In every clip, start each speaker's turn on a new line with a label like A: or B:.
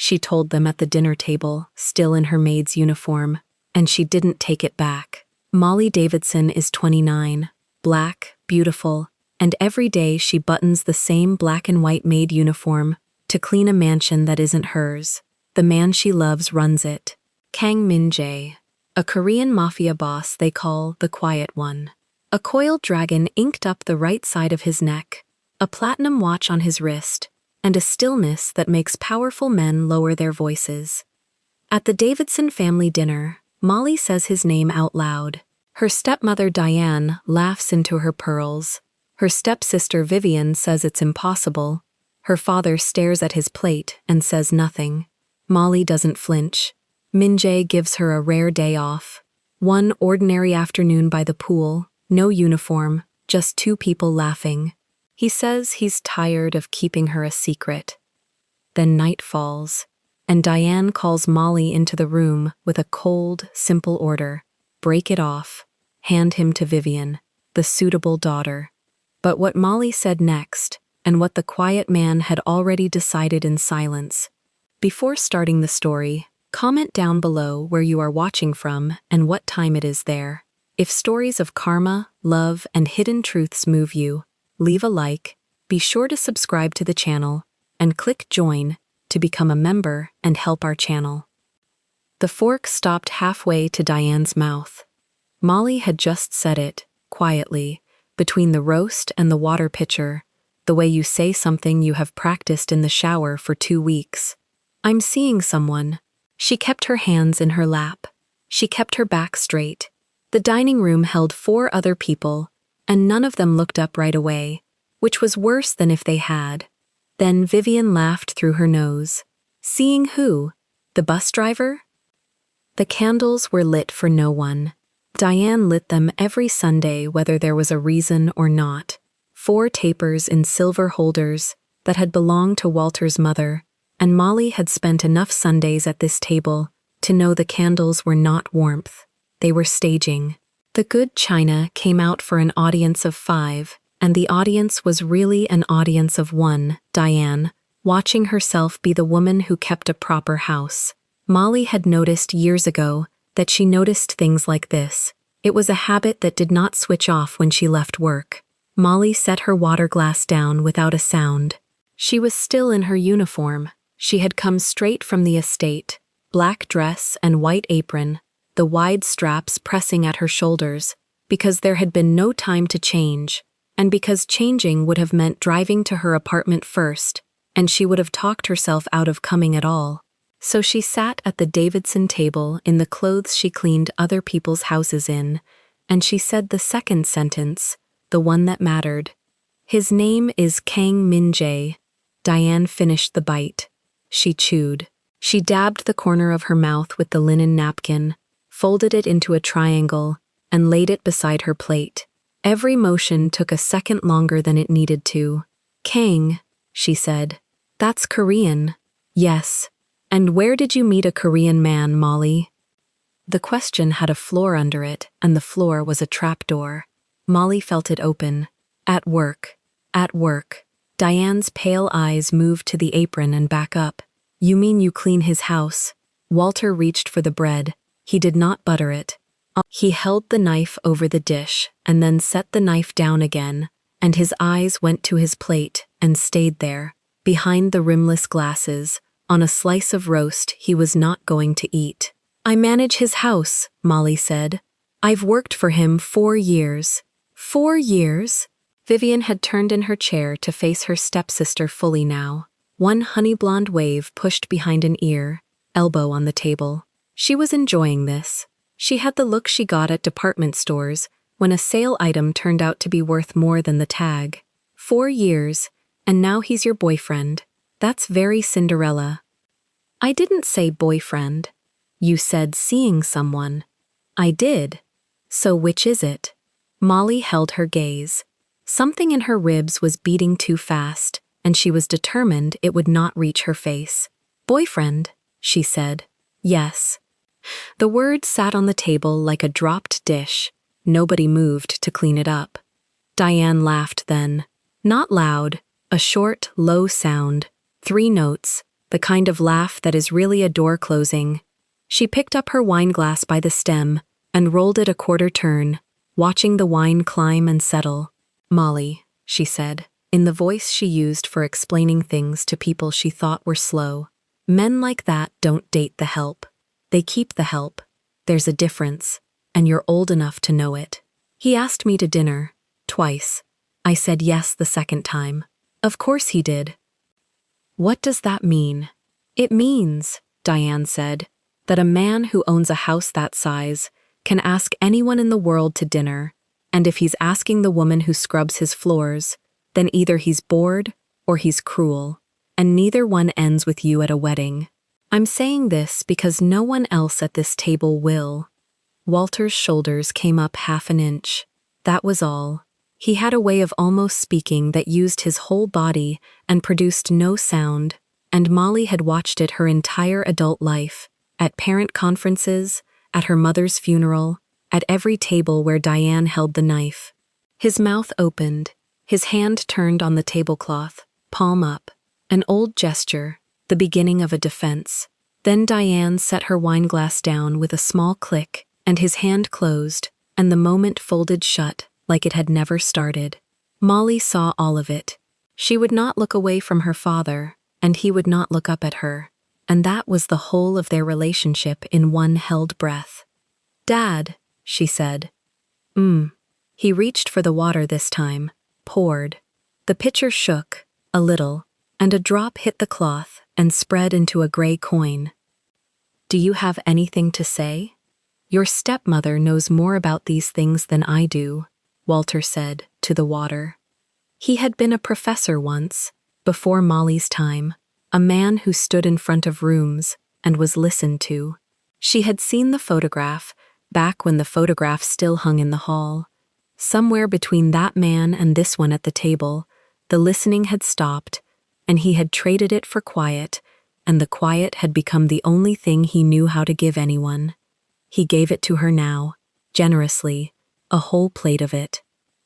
A: she told them at the dinner table, still in her maid's uniform, and she didn't take it back. Molly Davidson is 29, black, beautiful, and every day she buttons the same black and white maid uniform to clean a mansion that isn't hers. The man she loves runs it. Kang Min-jae, a Korean mafia boss they call the Quiet One. A coiled dragon inked up the right side of his neck, a platinum watch on his wrist, and a stillness that makes powerful men lower their voices. At the Davidson family dinner, Molly says his name out loud. Her stepmother Diane laughs into her pearls. Her stepsister Vivian says it's impossible. Her father stares at his plate and says nothing. Molly doesn't flinch. Min-jae gives her a rare day off. One ordinary afternoon by the pool, no uniform, just two people laughing. He says he's tired of keeping her a secret. Then night falls, and Diane calls Molly into the room with a cold, simple order. Break it off. Hand him to Vivian, the suitable daughter. But what Molly said next, and what the quiet man had already decided in silence. Before starting the story, comment down below where you are watching from and what time it is there. If stories of karma, love, and hidden truths move you, leave a like, be sure to subscribe to the channel, and click join to become a member and help our channel. The fork stopped halfway to Diane's mouth. Molly had just said it, quietly, between the roast and the water pitcher, the way you say something you have practiced in the shower for 2 weeks. I'm seeing someone. She kept her hands in her lap. She kept her back straight. The dining room held 4 other people, and none of them looked up right away, which was worse than if they had. Then Vivian laughed through her nose. Seeing who? The bus driver? The candles were lit for no one. Diane lit them every Sunday whether there was a reason or not. 4 tapers in silver holders that had belonged to Walter's mother, and Molly had spent enough Sundays at this table to know the candles were not warmth. They were staging. The good china came out for an audience of 5, and the audience was really an audience of 1, Diane, watching herself be the woman who kept a proper house. Molly had noticed years ago that she noticed things like this. It was a habit that did not switch off when she left work. Molly set her water glass down without a sound. She was still in her uniform. She had come straight from the estate, black dress and white apron, the wide straps pressing at her shoulders, because there had been no time to change, and because changing would have meant driving to her apartment first, and she would have talked herself out of coming at all. So she sat at the Davidson table in the clothes she cleaned other people's houses in, and she said the second sentence, the one that mattered. His name is Kang Min-jae. Diane finished the bite. She chewed. She dabbed the corner of her mouth with the linen napkin, folded it into a triangle, and laid it beside her plate. Every motion took a second longer than it needed to. Kang, she said. That's Korean. Yes. And where did you meet a Korean man, Molly? The question had a floor under it, and the floor was a trapdoor. Molly felt it open. At work. At work. Diane's pale eyes moved to the apron and back up. You mean you clean his house? Walter reached for the bread. He did not butter it. He held the knife over the dish and then set the knife down again, and his eyes went to his plate and stayed there, behind the rimless glasses, on a slice of roast he was not going to eat. I manage his house, Molly said. I've worked for him 4 years. 4 years? Vivian had turned in her chair to face her stepsister fully now. One honey blonde wave pushed behind an ear, elbow on the table. She was enjoying this. She had the look she got at department stores when a sale item turned out to be worth more than the tag. 4 years, and now he's your boyfriend. That's very Cinderella. I didn't say boyfriend. You said seeing someone. I did. So which is it? Molly held her gaze. Something in her ribs was beating too fast, and she was determined it would not reach her face. Boyfriend, she said. Yes. The word sat on the table like a dropped dish. Nobody moved to clean it up. Diane laughed then. Not loud, a short, low sound, 3 notes, the kind of laugh that is really a door closing. She picked up her wine glass by the stem and rolled it a quarter turn, watching the wine climb and settle. "Molly," she said, in the voice she used for explaining things to people she thought were slow. "Men like that don't date the help. They keep the help. There's a difference, and you're old enough to know it. He asked me to dinner, twice. I said yes the second time. Of course he did." "What does that mean?" "It means," Diane said, "that a man who owns a house that size can ask anyone in the world to dinner, and if he's asking the woman who scrubs his floors, then either he's bored or he's cruel, and neither one ends with you at a wedding. I'm saying this because no one else at this table will." Walter's shoulders came up half an inch. That was all. He had a way of almost speaking that used his whole body and produced no sound, and Molly had watched it her entire adult life, at parent conferences, at her mother's funeral, at every table where Diane held the knife. His mouth opened, his hand turned on the tablecloth, palm up, an old gesture, the beginning of a defense. Then Diane set her wineglass down with a small click, and his hand closed, and the moment folded shut like it had never started. Molly saw all of it. She would not look away from her father, and he would not look up at her, and that was the whole of their relationship in one held breath. "Dad," she said. He reached for the water this time, poured. The pitcher shook, a little, and a drop hit the cloth and spread into a gray coin. "Do you have anything to say?" "Your stepmother knows more about these things than I do," Walter said to the water. He had been a professor once, before Molly's time, a man who stood in front of rooms and was listened to. She had seen the photograph, back when the photograph still hung in the hall. Somewhere between that man and this one at the table, the listening had stopped, and he had traded it for quiet, and the quiet had become the only thing he knew how to give anyone. He gave it to her now, generously, a whole plate of it.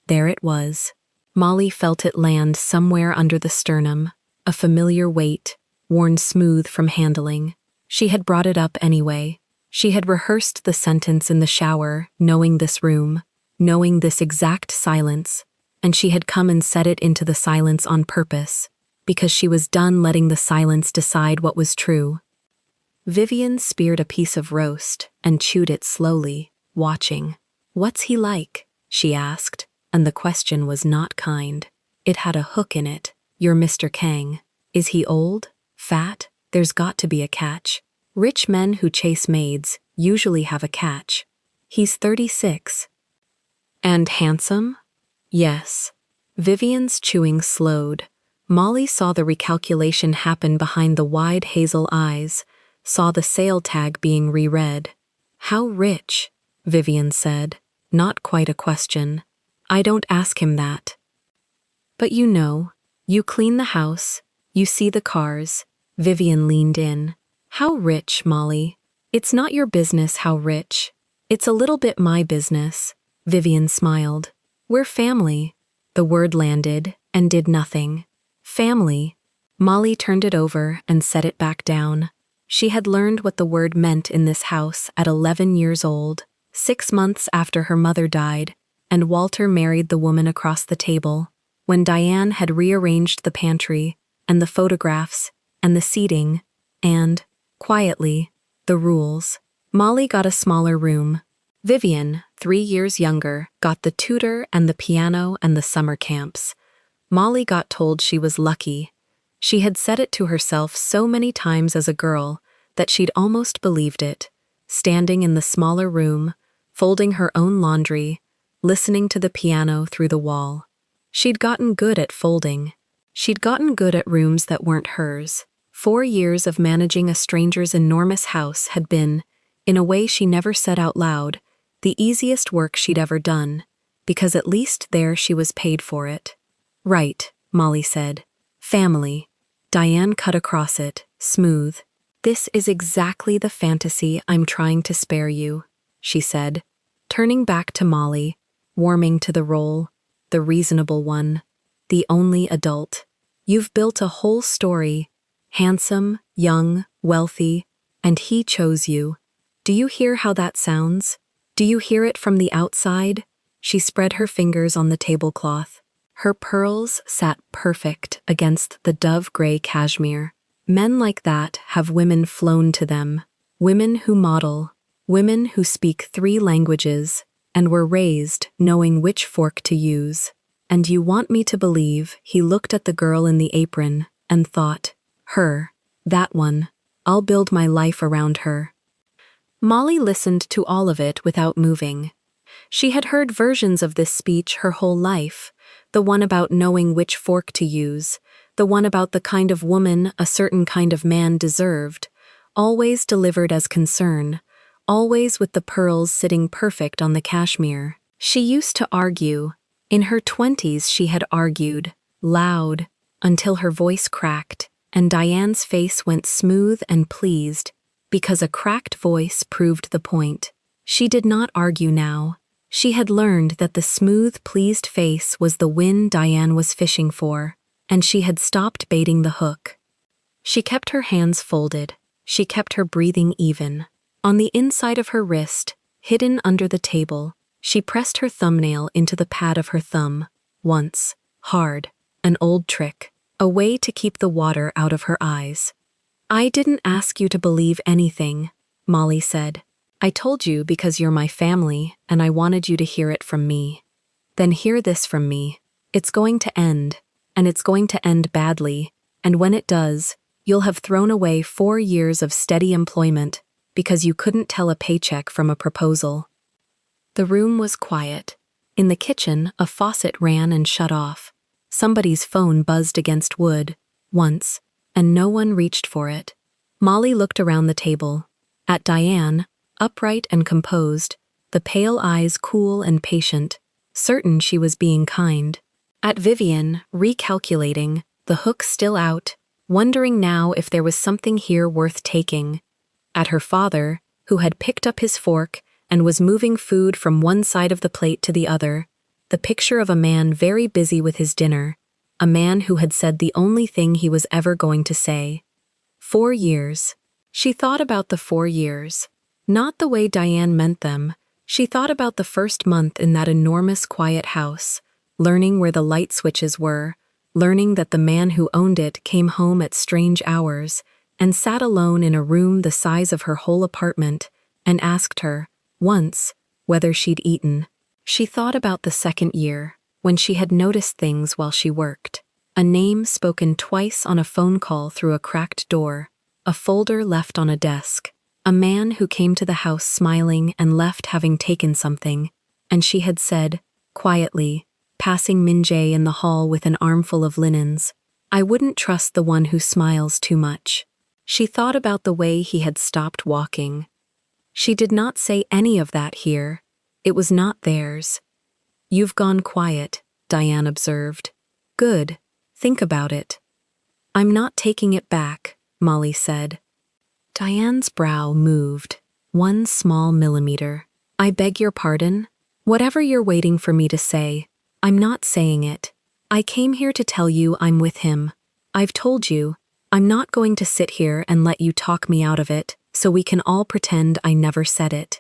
A: There it was. Molly felt it land somewhere under the sternum, a familiar weight, worn smooth from handling. She had brought it up anyway. She had rehearsed the sentence in the shower, knowing this room, knowing this exact silence, and she had come and said it into the silence on purpose, because she was done letting the silence decide what was true. Vivian speared a piece of roast and chewed it slowly, watching. "What's he like?" she asked, and the question was not kind. It had a hook in it. "You're Mr. Kang. Is he old? Fat? There's got to be a catch. Rich men who chase maids usually have a catch. He's 36. And handsome?" "Yes." Vivian's chewing slowed. Molly saw the recalculation happen behind the wide hazel eyes, saw the sale tag being reread. "How rich?" Vivian said, not quite a question. "I don't ask him that." "But you know, you clean the house, you see the cars." Vivian leaned in. "How rich, Molly? It's not your business how rich. It's a little bit my business." Vivian smiled. "We're family." The word landed and did nothing. Family. Molly turned it over and set it back down. She had learned what the word meant in this house at 11 years old, 6 months after her mother died, and Walter married the woman across the table, when Diane had rearranged the pantry, and the photographs, and the seating, and, quietly, the rules. Molly got a smaller room. Vivian, 3 years younger, got the tutor and the piano and the summer camps. Molly got told she was lucky. She had said it to herself so many times as a girl that she'd almost believed it, standing in the smaller room, folding her own laundry, listening to the piano through the wall. She'd gotten good at folding. She'd gotten good at rooms that weren't hers. 4 years of managing a stranger's enormous house had been, in a way she never said out loud, the easiest work she'd ever done, because at least there she was paid for it. "Right," Molly said. "Family." Diane cut across it, smooth. "This is exactly the fantasy I'm trying to spare you," she said, turning back to Molly, warming to the role, the reasonable one, the only adult. "You've built a whole story, Handsome, young, wealthy, and he chose you. Do you hear how that sounds? Do you hear it from the outside? She spread her fingers on the tablecloth. Her pearls sat perfect against the dove-gray cashmere. Men like that have women flown to them. Women who model. Women who speak 3 languages and were raised knowing which fork to use. And you want me to believe he looked at the girl in the apron and thought, her, that one, I'll build my life around her. Molly listened to all of it without moving. She had heard versions of this speech her whole life, the one about knowing which fork to use, the one about the kind of woman a certain kind of man deserved, always delivered as concern, always with the pearls sitting perfect on the cashmere. She used to argue. In her 20s she had argued, loud, until her voice cracked, and Diane's face went smooth and pleased, because a cracked voice proved the point. She did not argue now. She had learned that the smooth, pleased face was the win Diane was fishing for, and she had stopped baiting the hook. She kept her hands folded. She kept her breathing even. On the inside of her wrist, hidden under the table, she pressed her thumbnail into the pad of her thumb, once, hard, an old trick, a way to keep the water out of her eyes. I didn't ask you to believe anything, Molly said. I told you because you're my family and I wanted you to hear it from me. Then hear this from me. It's going to end, and it's going to end badly, and when it does, you'll have thrown away 4 years of steady employment because you couldn't tell a paycheck from a proposal. The room was quiet. In the kitchen, a faucet ran and shut off. Somebody's phone buzzed against wood, once, and no one reached for it. Molly looked around the table. At Diane, upright and composed, the pale eyes cool and patient, certain she was being kind. At Vivian, recalculating, the hook still out, wondering now if there was something here worth taking. At her father, who had picked up his fork and was moving food from one side of the plate to the other, the picture of a man very busy with his dinner, a man who had said the only thing he was ever going to say. 4 years. She thought about the 4 years. Not the way Diane meant them. She thought about the first month in that enormous quiet house, learning where the light switches were, learning that the man who owned it came home at strange hours, and sat alone in a room the size of her whole apartment, and asked her, once, whether she'd eaten. She thought about the 2nd year, when she had noticed things while she worked. A name spoken twice on a phone call through a cracked door, a folder left on a desk, a man who came to the house smiling and left having taken something, and she had said, quietly, passing Minjae in the hall with an armful of linens, I wouldn't trust the one who smiles too much. She thought about the way he had stopped walking. She did not say any of that here. It was not theirs. You've gone quiet, Diane observed. Good. Think about it. I'm not taking it back, Molly said. Diane's brow moved, 1 small millimeter. I beg your pardon? Whatever you're waiting for me to say, I'm not saying it. I came here to tell you I'm with him. I've told you, I'm not going to sit here and let you talk me out of it, so we can all pretend I never said it.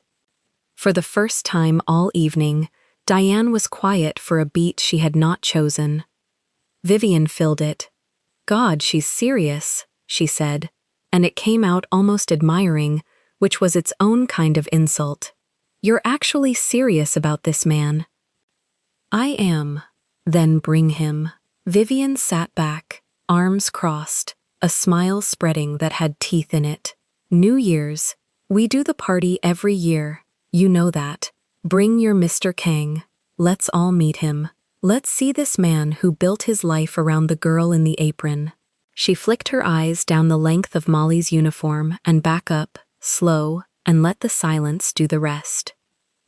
A: For the first time all evening, Diane was quiet for a beat she had not chosen. Vivian filled it. God, she's serious, she said, and it came out almost admiring, which was its own kind of insult. You're actually serious about this man. I am. Then bring him. Vivian sat back, arms crossed, a smile spreading that had teeth in it. New Year's. We do the party every year. You know that. Bring your Mr. Kang. Let's all meet him. Let's see this man who built his life around the girl in the apron. She flicked her eyes down the length of Molly's uniform and back up, slow, and let the silence do the rest.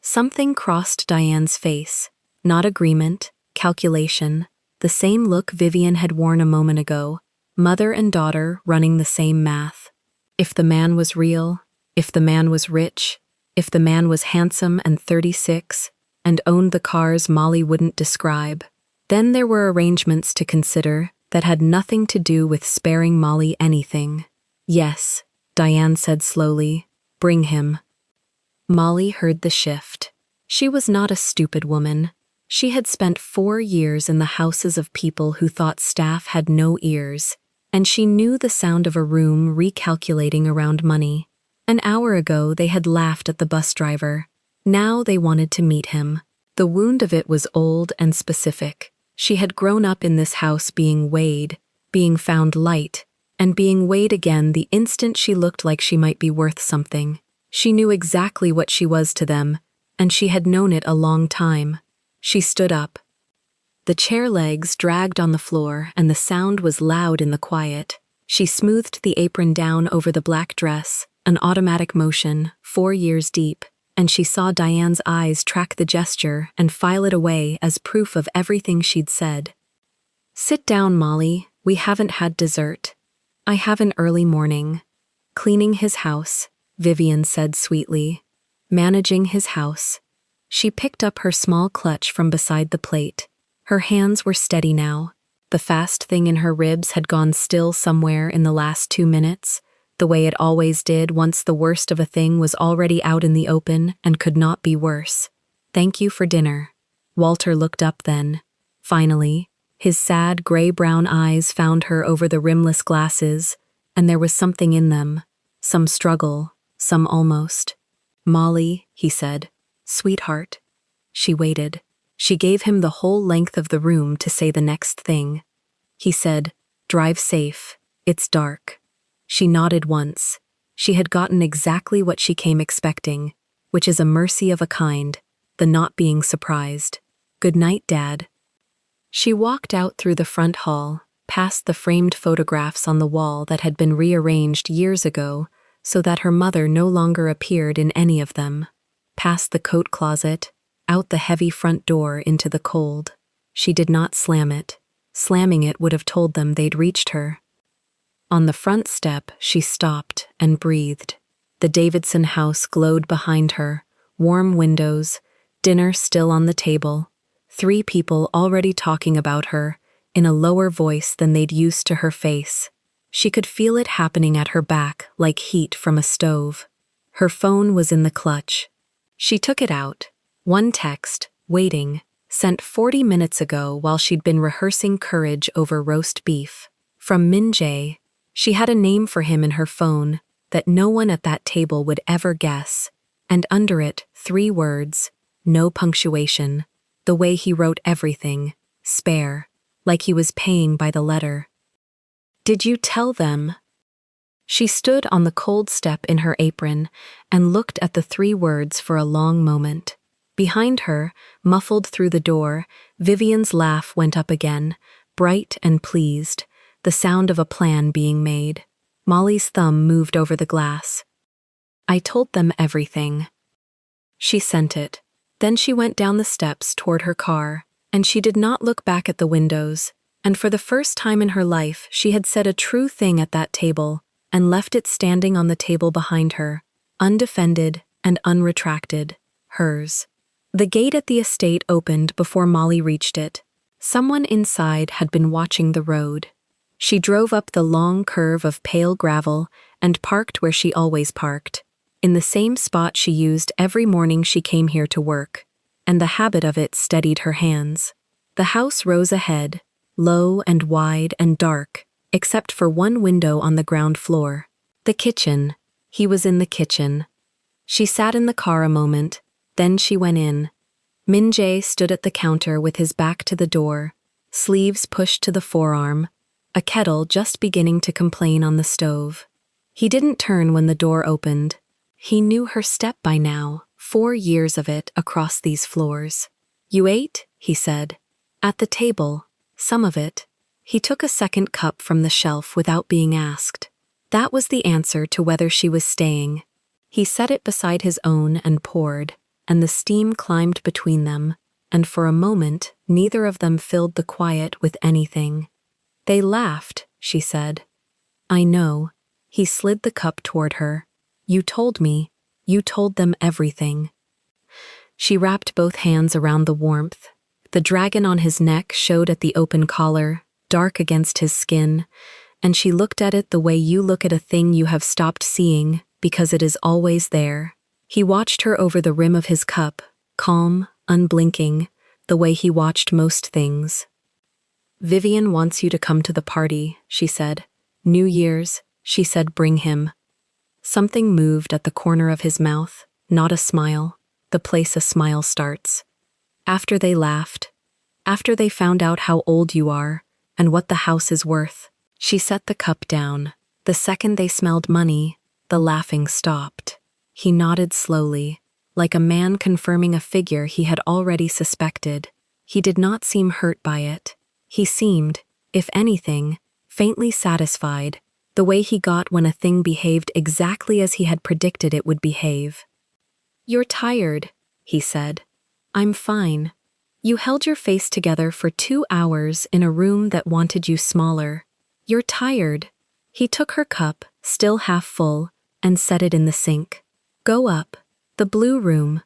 A: Something crossed Diane's face. Not agreement, calculation, the same look Vivian had worn a moment ago, mother and daughter running the same math. If the man was real, if the man was rich, if the man was handsome and 36, and owned the cars Molly wouldn't describe, then there were arrangements to consider that had nothing to do with sparing Molly anything. "Yes," Diane said slowly. "Bring him." Molly heard the shift. She was not a stupid woman. She had spent 4 years in the houses of people who thought staff had no ears, and she knew the sound of a room recalculating around money. An hour ago they had laughed at the bus driver. Now they wanted to meet him. The wound of it was old and specific. She had grown up in this house being weighed, being found light, and being weighed again the instant she looked like she might be worth something. She knew exactly what she was to them, and she had known it a long time. She stood up. The chair legs dragged on the floor, and the sound was loud in the quiet. She smoothed the apron down over the black dress, an automatic motion, 4 years deep, and she saw Diane's eyes track the gesture and file it away as proof of everything she'd said. "Sit down, Molly. We haven't had dessert. I have an early morning." "Cleaning his house," Vivian said sweetly. "Managing his house." She picked up her small clutch from beside the plate. Her hands were steady now. The fast thing in her ribs had gone still somewhere in the last 2 minutes, the way it always did once the worst of a thing was already out in the open and could not be worse. "Thank you for dinner." Walter looked up then. Finally, his sad gray-brown eyes found her over the rimless glasses, and there was something in them, some struggle, some almost. "Molly," he said. "Sweetheart." She waited. She gave him the whole length of the room to say the next thing. He said, "Drive safe. It's dark." She nodded once. She had gotten exactly what she came expecting, which is a mercy of a kind, the not being surprised. "Good night, Dad." She walked out through the front hall, past the framed photographs on the wall that had been rearranged years ago so that her mother no longer appeared in any of them, past the coat closet, out the heavy front door into the cold. She did not slam it. Slamming it would have told them they'd reached her. On the front step, she stopped and breathed. The Davidson house glowed behind her, warm windows, dinner still on the table, 3 people already talking about her, in a lower voice than they'd used to her face. She could feel it happening at her back like heat from a stove. Her phone was in the clutch. She took it out. One text, waiting, sent 40 minutes ago while she'd been rehearsing courage over roast beef. From Min Jae. She had a name for him in her phone that no one at that table would ever guess, and under it 3 words, no punctuation, the way he wrote everything, spare, like he was paying by the letter. "Did you tell them?" She stood on the cold step in her apron and looked at the 3 words for a long moment. Behind her, muffled through the door, Vivian's laugh went up again, bright and pleased, the sound of a plan being made. Molly's thumb moved over the glass. "I told them everything." She sent it. Then she went down the steps toward her car, and she did not look back at the windows, and for the first time in her life she had said a true thing at that table, and left it standing on the table behind her, undefended and unretracted, hers. The gate at the estate opened before Molly reached it. Someone inside had been watching the road. She drove up the long curve of pale gravel and parked where she always parked, in the same spot she used every morning she came here to work, and the habit of it steadied her hands. The house rose ahead, low and wide and dark, except for one window on the ground floor. The kitchen. He was in the kitchen. She sat in the car a moment, then she went in. Min Jae stood at the counter with his back to the door, sleeves pushed to the forearm, a kettle just beginning to complain on the stove. He didn't turn when the door opened. He knew her step by now, 4 years of it across these floors. "You ate?" he said. "At the table. Some of it." He took a second cup from the shelf without being asked. That was the answer to whether she was staying. He set it beside his own and poured, and the steam climbed between them, and for a moment neither of them filled the quiet with anything. "They laughed," she said. "I know." He slid the cup toward her. "You told me. You told them everything." She wrapped both hands around the warmth. The dragon on his neck showed at the open collar, dark against his skin, and she looked at it the way you look at a thing you have stopped seeing because it is always there. He watched her over the rim of his cup, calm, unblinking, the way he watched most things. Vivian wants you to come to the party, she said. New Year's, she said, bring him. Something moved at the corner of his mouth, not a smile, the place a smile starts. After they laughed, after they found out how old you are and what the house is worth, she set the cup down. The second they smelled money, the laughing stopped. He nodded slowly, like a man confirming a figure he had already suspected. He did not seem hurt by it. He seemed, if anything, faintly satisfied, the way he got when a thing behaved exactly as he had predicted it would behave. You're tired, he said. I'm fine. You held your face together for 2 hours in a room that wanted you smaller. You're tired. He took her cup, still half full, and set it in the sink. Go up. The blue room.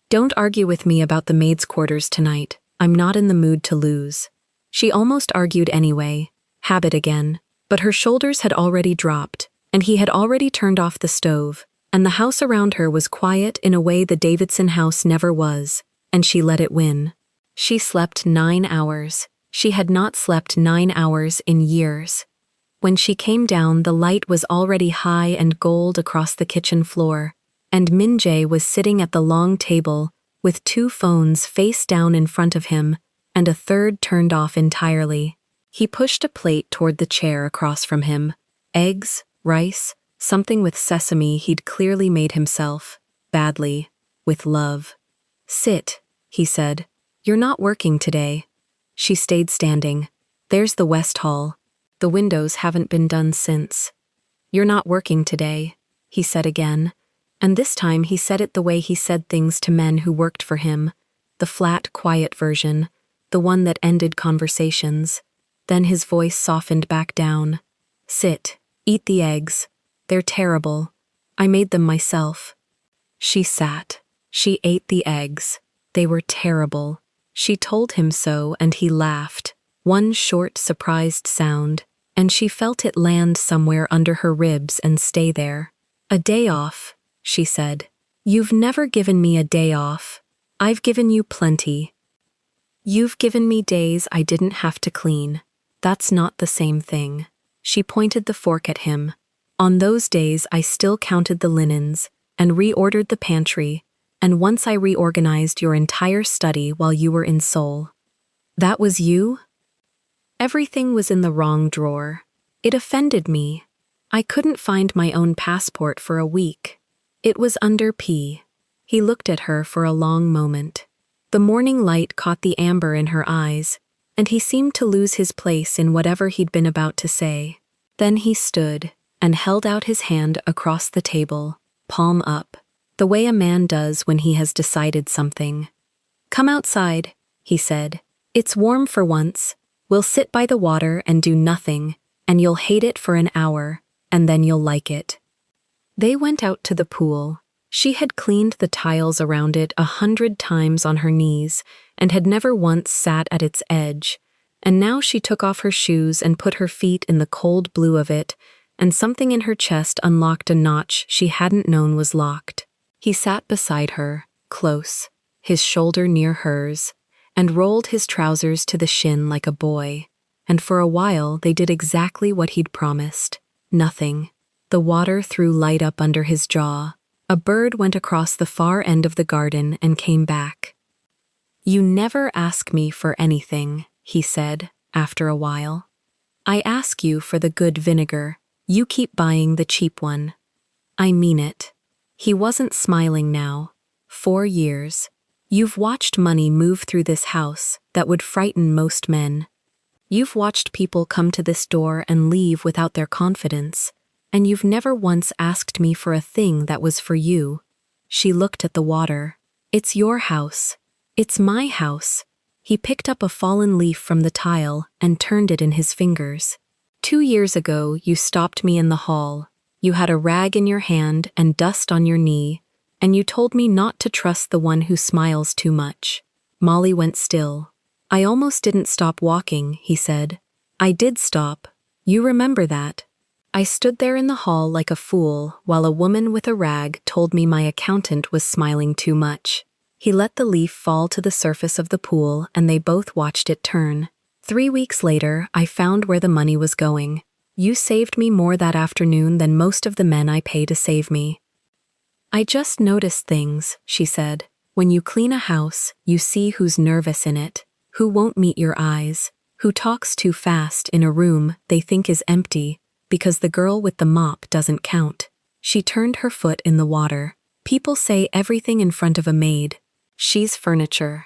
A: Don't argue with me about the maid's quarters tonight. I'm not in the mood to lose. She almost argued anyway. Habit again. But her shoulders had already dropped, and he had already turned off the stove, and the house around her was quiet in a way the Davidson house never was, and she let it win. She slept 9 hours. She had not slept 9 hours in years. When she came down, the light was already high and gold across the kitchen floor, and Min-jae was sitting at the long table with 2 phones face down in front of him and a third turned off entirely. He pushed a plate toward the chair across from him. Eggs, rice, something with sesame he'd clearly made himself, badly, with love. Sit, he said. You're not working today. She stayed standing. There's the West Hall. The windows haven't been done since. You're not working today, he said again, and this time he said it the way he said things to men who worked for him, the flat, quiet version, the one that ended conversations. Then his voice softened back down. Sit, eat the eggs. They're terrible. I made them myself. She sat. She ate the eggs. They were terrible. She told him so, and he laughed. One short, surprised sound, and she felt it land somewhere under her ribs and stay there. A day off, she said. You've never given me a day off. I've given you plenty. You've given me days I didn't have to clean. That's not the same thing. She pointed the fork at him. On those days I still counted the linens and reordered the pantry, and once I reorganized your entire study while you were in Seoul. That was you? Everything was in the wrong drawer. It offended me. I couldn't find my own passport for a week. It was under P. He looked at her for a long moment. The morning light caught the amber in her eyes, and he seemed to lose his place in whatever he'd been about to say. Then he stood and held out his hand across the table, palm up, the way a man does when he has decided something. Come outside, he said. It's warm for once. We'll sit by the water and do nothing, and you'll hate it for an hour, and then you'll like it. They went out to the pool. She had cleaned the tiles around it 100 times on her knees and had never once sat at its edge, and now she took off her shoes and put her feet in the cold blue of it, and something in her chest unlocked a notch she hadn't known was locked. He sat beside her, close, his shoulder near hers, and rolled his trousers to the shin like a boy, and for a while they did exactly what he'd promised. Nothing. The water threw light up under his jaw. A bird went across the far end of the garden and came back. You never ask me for anything, he said, after a while. I ask you for the good vinegar. You keep buying the cheap one. I mean it. He wasn't smiling now. 4 years. You've watched money move through this house that would frighten most men. You've watched people come to this door and leave without their confidence, and you've never once asked me for a thing that was for you. She looked at the water. It's your house. It's my house. He picked up a fallen leaf from the tile and turned it in his fingers. 2 years ago, you stopped me in the hall. You had a rag in your hand and dust on your knee, and you told me not to trust the one who smiles too much. Molly went still. I almost didn't stop walking, he said. I did stop. You remember that. I stood there in the hall like a fool while a woman with a rag told me my accountant was smiling too much. He let the leaf fall to the surface of the pool and they both watched it turn. 3 weeks later, I found where the money was going. You saved me more that afternoon than most of the men I pay to save me. I just noticed things, she said. When you clean a house, you see who's nervous in it, who won't meet your eyes, who talks too fast in a room they think is empty, because the girl with the mop doesn't count. She turned her foot in the water. People say everything in front of a maid. She's furniture.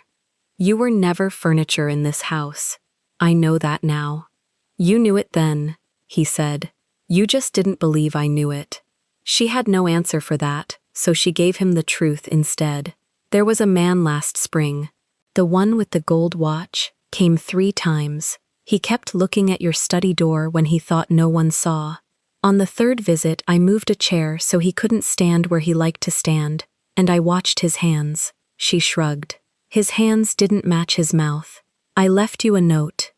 A: You were never furniture in this house. I know that now. You knew it then, he said. You just didn't believe I knew it. She had no answer for that, so she gave him the truth instead. There was a man last spring. The one with the gold watch came 3 times. He kept looking at your study door when he thought no one saw. On the 3rd visit, I moved a chair so he couldn't stand where he liked to stand, and I watched his hands. She shrugged. His hands didn't match his mouth. I left you a note.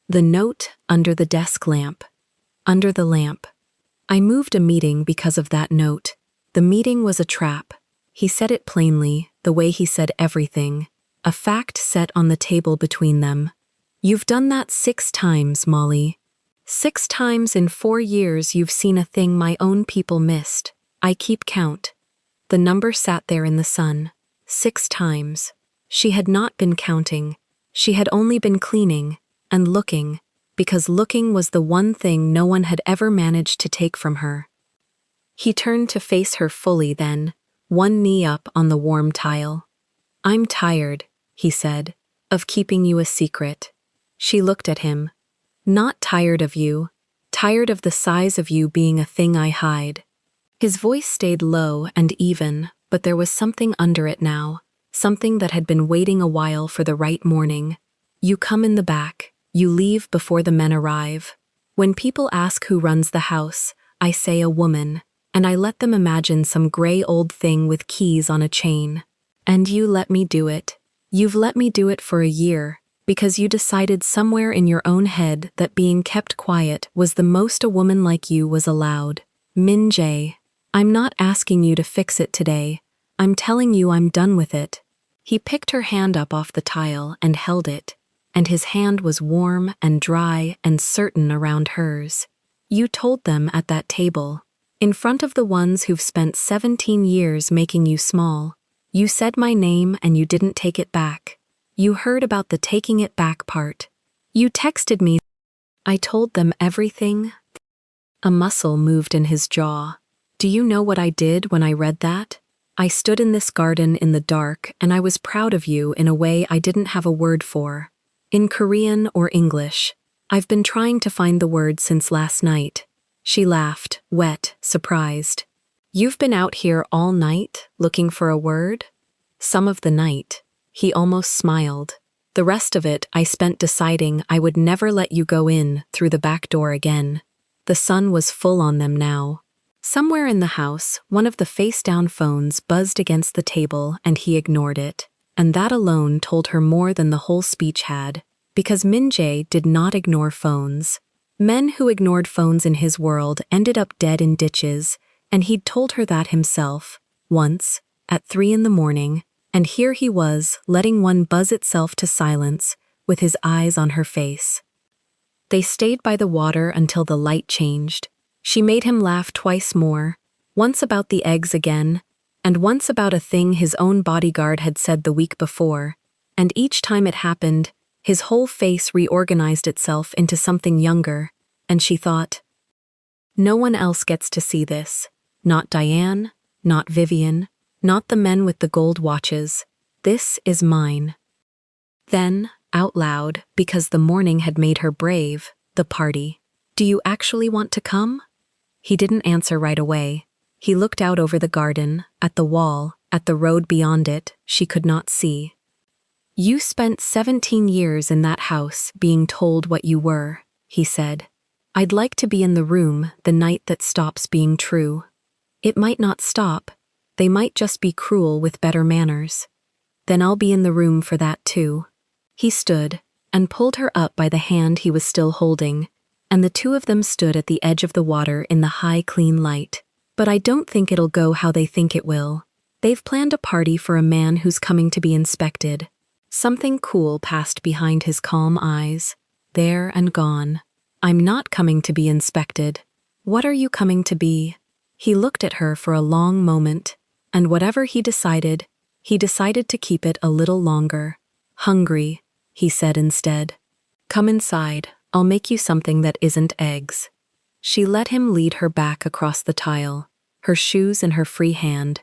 A: The note under the desk lamp. Under the lamp. I moved a meeting because of that note. The meeting was a trap. He said it plainly, the way he said everything. A fact set on the table between them. You've done that 6 times, Molly. 6 times in 4 years you've seen a thing my own people missed. I keep count. The number sat there in the sun. 6 times. She had not been counting. She had only been cleaning and looking, because looking was the one thing no one had ever managed to take from her. He turned to face her fully then, one knee up on the warm tile. I'm tired, he said, of keeping you a secret. She looked at him. Not tired of you, tired of the size of you being a thing I hide. His voice stayed low and even, but there was something under it now, something that had been waiting a while for the right morning. You come in the back, you leave before the men arrive. When people ask who runs the house, I say a woman, and I let them imagine some gray old thing with keys on a chain. And you let me do it. You've let me do it for a year, because you decided somewhere in your own head that being kept quiet was the most a woman like you was allowed. Min Jae, I'm not asking you to fix it today. I'm telling you I'm done with it. He picked her hand up off the tile and held it, and his hand was warm and dry and certain around hers. You told them at that table, in front of the ones who've spent 17 years making you small. You said my name and you didn't take it back. You heard about the taking it back part. You texted me. I told them everything. A muscle moved in his jaw. Do you know what I did when I read that? I stood in this garden in the dark and I was proud of you in a way I didn't have a word for. In Korean or English. I've been trying to find the word since last night. She laughed, wet, surprised. You've been out here all night, looking for a word? Some of the night. He almost smiled. The rest of it I spent deciding I would never let you go in through the back door again. The sun was full on them now. Somewhere in the house, one of the face-down phones buzzed against the table and he ignored it. And that alone told her more than the whole speech had, because Min Jae did not ignore phones. Men who ignored phones in his world ended up dead in ditches, and he'd told her that himself, once, at 3 in the morning, and here he was, letting one buzz itself to silence, with his eyes on her face. They stayed by the water until the light changed. She made him laugh twice more, once about the eggs again, and once about a thing his own bodyguard had said the week before, and each time it happened, his whole face reorganized itself into something younger, and she thought, no one else gets to see this. Not Diane, not Vivian, not the men with the gold watches. This is mine. Then, out loud, because the morning had made her brave, the party. Do you actually want to come? He didn't answer right away. He looked out over the garden, at the wall, at the road beyond it, she could not see. You spent 17 years in that house being told what you were, he said. I'd like to be in the room the night that stops being true. It might not stop. They might just be cruel with better manners. Then I'll be in the room for that too. He stood, and pulled her up by the hand he was still holding, and the two of them stood at the edge of the water in the high, clean light. But I don't think it'll go how they think it will. They've planned a party for a man who's coming to be inspected. Something cool passed behind his calm eyes. There and gone. I'm not coming to be inspected. What are you coming to be? He looked at her for a long moment, and whatever he decided to keep it a little longer. Hungry, he said instead. Come inside, I'll make you something that isn't eggs. She let him lead her back across the tile, her shoes in her free hand,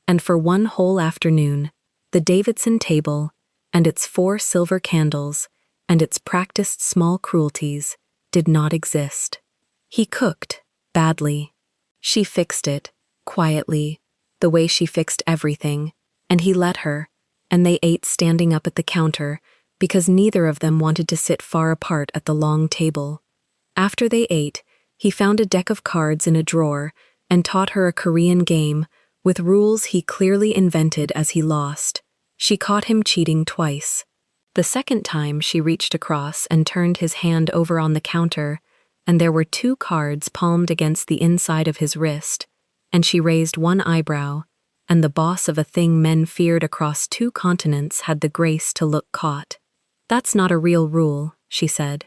A: and for one whole afternoon, the Davidson table, and its 4 silver candles, and its practiced small cruelties, did not exist. He cooked, badly. She fixed it, quietly, the way she fixed everything, and he let her, and they ate standing up at the counter, because neither of them wanted to sit far apart at the long table. After they ate, he found a deck of cards in a drawer and taught her a Korean game with rules he clearly invented as he lost. She caught him cheating twice. The second time she reached across and turned his hand over on the counter, and there were 2 cards palmed against the inside of his wrist, and she raised one eyebrow, and the boss of a thing men feared across 2 continents had the grace to look caught. That's not a real rule, she said.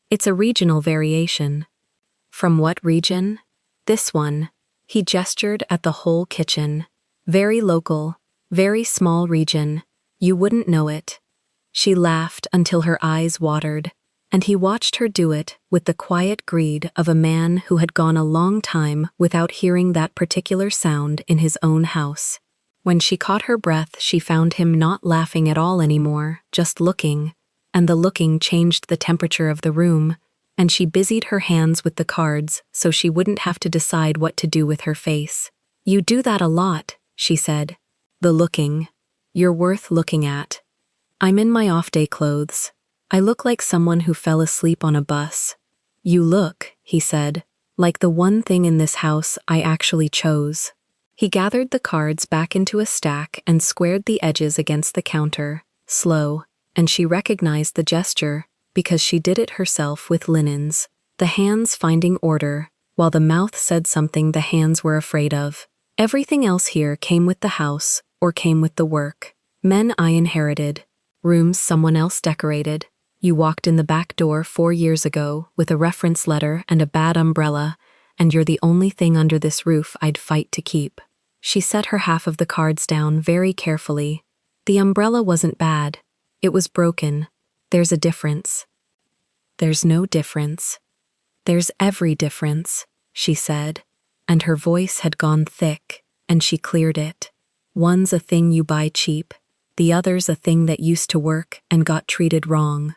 A: It's a regional variation. From what region? This one. He gestured at the whole kitchen. Very local, very small region. You wouldn't know it. She laughed until her eyes watered, and he watched her do it with the quiet greed of a man who had gone a long time without hearing that particular sound in his own house. When she caught her breath, she found him not laughing at all anymore, just looking, and the looking changed the temperature of the room, and she busied her hands with the cards so she wouldn't have to decide what to do with her face. You do that a lot, she said. The looking. You're worth looking at. I'm in my off-day clothes. I look like someone who fell asleep on a bus. You look, he said, like the one thing in this house I actually chose. He gathered the cards back into a stack and squared the edges against the counter, slow, and she recognized the gesture because she did it herself with linens, the hands finding order, while the mouth said something the hands were afraid of. Everything else here came with the house or came with the work. Men I inherited, rooms someone else decorated. You walked in the back door 4 years ago with a reference letter and a bad umbrella, and you're the only thing under this roof I'd fight to keep. She set her half of the cards down very carefully. The umbrella wasn't bad. It was broken. There's a difference. There's no difference. There's every difference, she said, and her voice had gone thick, and she cleared it. One's a thing you buy cheap, the other's a thing that used to work and got treated wrong.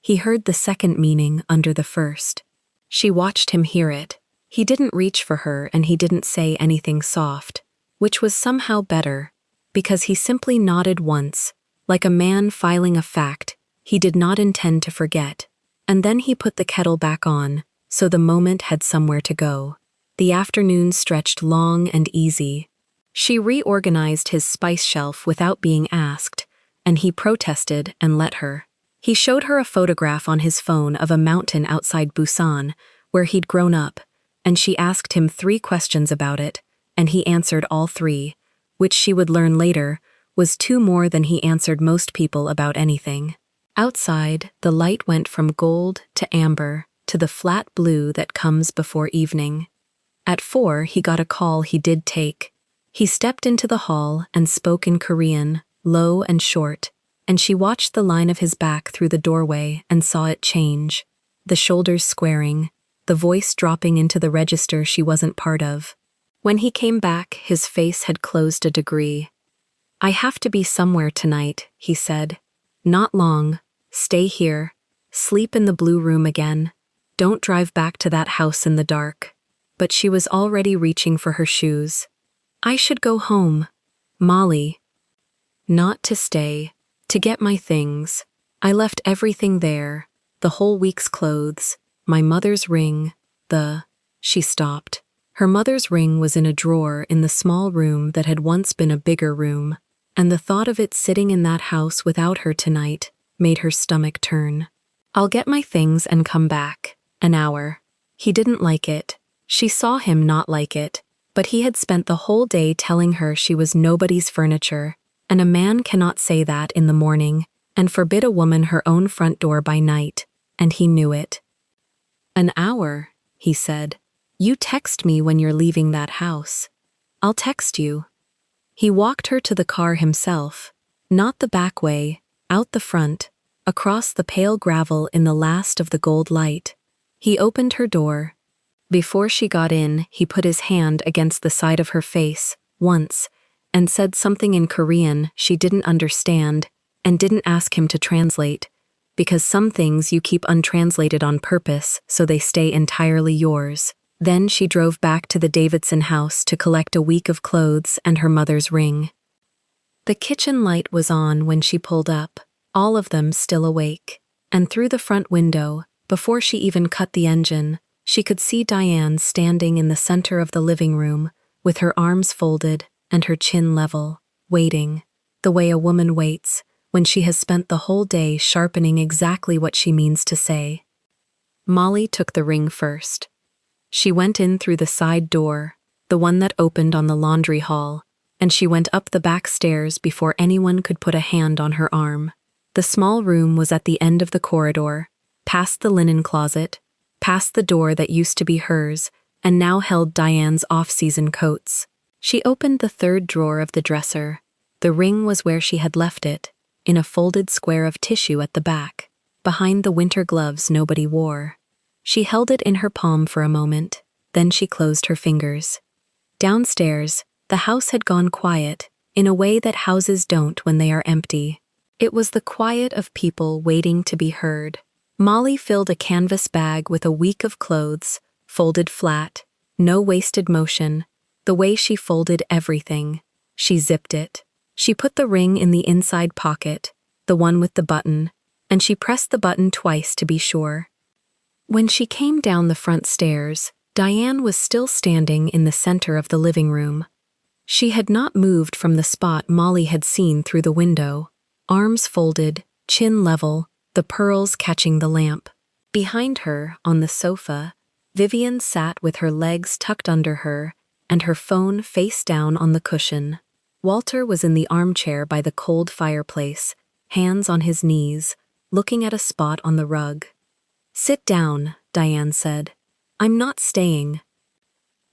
A: He heard the second meaning under the first. She watched him hear it. He didn't reach for her and he didn't say anything soft, which was somehow better, because he simply nodded once, like a man filing a fact he did not intend to forget, and then he put the kettle back on, so the moment had somewhere to go. The afternoon stretched long and easy. She reorganized his spice shelf without being asked, and he protested and let her. He showed her a photograph on his phone of a mountain outside Busan, where he'd grown up, and she asked him 3 questions about it, and he answered all 3, which she would learn later was 2 more than he answered most people about anything. Outside, the light went from gold to amber to the flat blue that comes before evening. At 4, he got a call he did take. He stepped into the hall and spoke in Korean, low and short, and she watched the line of his back through the doorway and saw it change, the shoulders squaring, the voice dropping into the register she wasn't part of. When he came back, his face had closed a degree. I have to be somewhere tonight, he said. Not long. Stay here. Sleep in the blue room again. Don't drive back to that house in the dark. But she was already reaching for her shoes. I should go home. Molly. Not to stay. To get my things. I left everything there. The whole week's clothes. My mother's ring. She stopped. Her mother's ring was in a drawer in the small room that had once been a bigger room, and the thought of it sitting in that house without her tonight made her stomach turn. I'll get my things and come back. An hour. He didn't like it. She saw him not like it, but he had spent the whole day telling her she was nobody's furniture, and a man cannot say that in the morning, and forbid a woman her own front door by night, and he knew it. An hour, he said. You text me when you're leaving that house. I'll text you. He walked her to the car himself, not the back way, out the front, across the pale gravel in the last of the gold light. He opened her door. Before she got in, he put his hand against the side of her face, once, and said something in Korean she didn't understand, and didn't ask him to translate, because some things you keep untranslated on purpose so they stay entirely yours. Then she drove back to the Davidson house to collect a week of clothes and her mother's ring. The kitchen light was on when she pulled up, all of them still awake, and through the front window, before she even cut the engine, she could see Diane standing in the center of the living room, with her arms folded and her chin level, waiting, the way a woman waits when she has spent the whole day sharpening exactly what she means to say. Molly took the ring first. She went in through the side door, the one that opened on the laundry hall, and she went up the back stairs before anyone could put a hand on her arm. The small room was at the end of the corridor, past the linen closet, past the door that used to be hers and now held Diane's off-season coats. She opened the third drawer of the dresser. The ring was where she had left it, in a folded square of tissue at the back, behind the winter gloves nobody wore. She held it in her palm for a moment, then she closed her fingers. Downstairs, the house had gone quiet, in a way that houses don't when they are empty. It was the quiet of people waiting to be heard. Molly filled a canvas bag with a week of clothes, folded flat, no wasted motion, the way she folded everything. She zipped it. She put the ring in the inside pocket, the one with the button, and she pressed the button twice to be sure. When she came down the front stairs, Diane was still standing in the center of the living room. She had not moved from the spot Molly had seen through the window, arms folded, chin level, the pearls catching the lamp. Behind her, on the sofa, Vivian sat with her legs tucked under her and her phone face down on the cushion. Walter was in the armchair by the cold fireplace, hands on his knees, looking at a spot on the rug. "Sit down," Diane said. "I'm not staying."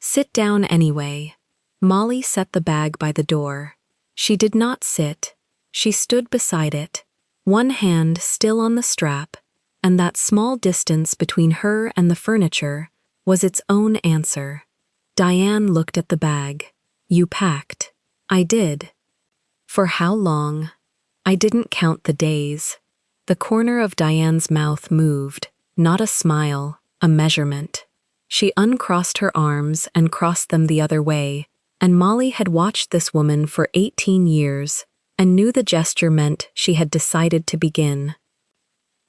A: "Sit down anyway." Molly set the bag by the door. She did not sit. She stood beside it, one hand still on the strap, and that small distance between her and the furniture was its own answer. Diane looked at the bag. "You packed." "I did." "For how long?" "I didn't count the days." The corner of Diane's mouth moved, not a smile, a measurement. She uncrossed her arms and crossed them the other way, and Molly had watched this woman for 18 years and knew the gesture meant she had decided to begin.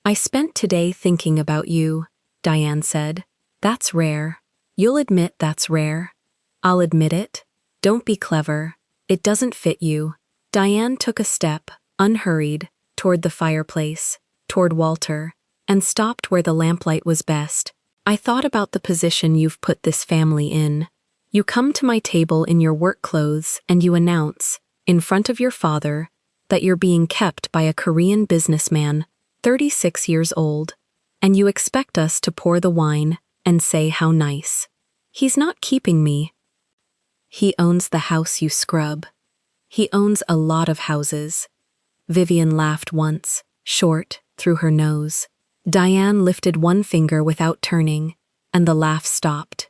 A: "I spent today thinking about you," Diane said. "That's rare. You'll admit that's rare." "I'll admit it. Don't be clever. It doesn't fit you." Diane took a step, unhurried, toward the fireplace, toward Walter, and stopped where the lamplight was best. "I thought about the position you've put this family in. You come to my table in your work clothes and you announce, in front of your father, that you're being kept by a Korean businessman, 36 years old, and you expect us to pour the wine and say how nice. He's not keeping me. He owns the house you scrub. He owns a lot of houses." Vivian laughed once, short, through her nose. Diane lifted one finger without turning, and the laugh stopped.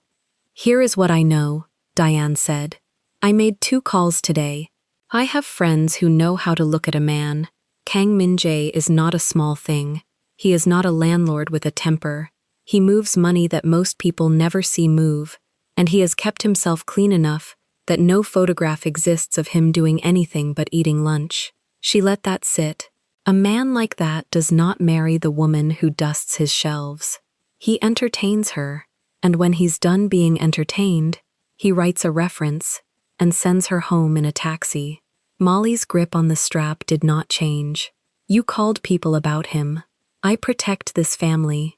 A: "Here is what I know," Diane said. "I made 2 calls today. I have friends who know how to look at a man. Kang Min-jae is not a small thing. He is not a landlord with a temper. He moves money that most people never see move, and he has kept himself clean enough that no photograph exists of him doing anything but eating lunch." She let that sit. A man like that does not marry the woman who dusts his shelves. He entertains her, and when he's done being entertained, he writes a reference and sends her home in a taxi. Molly's grip on the strap did not change. "You called people about him." I protect this family.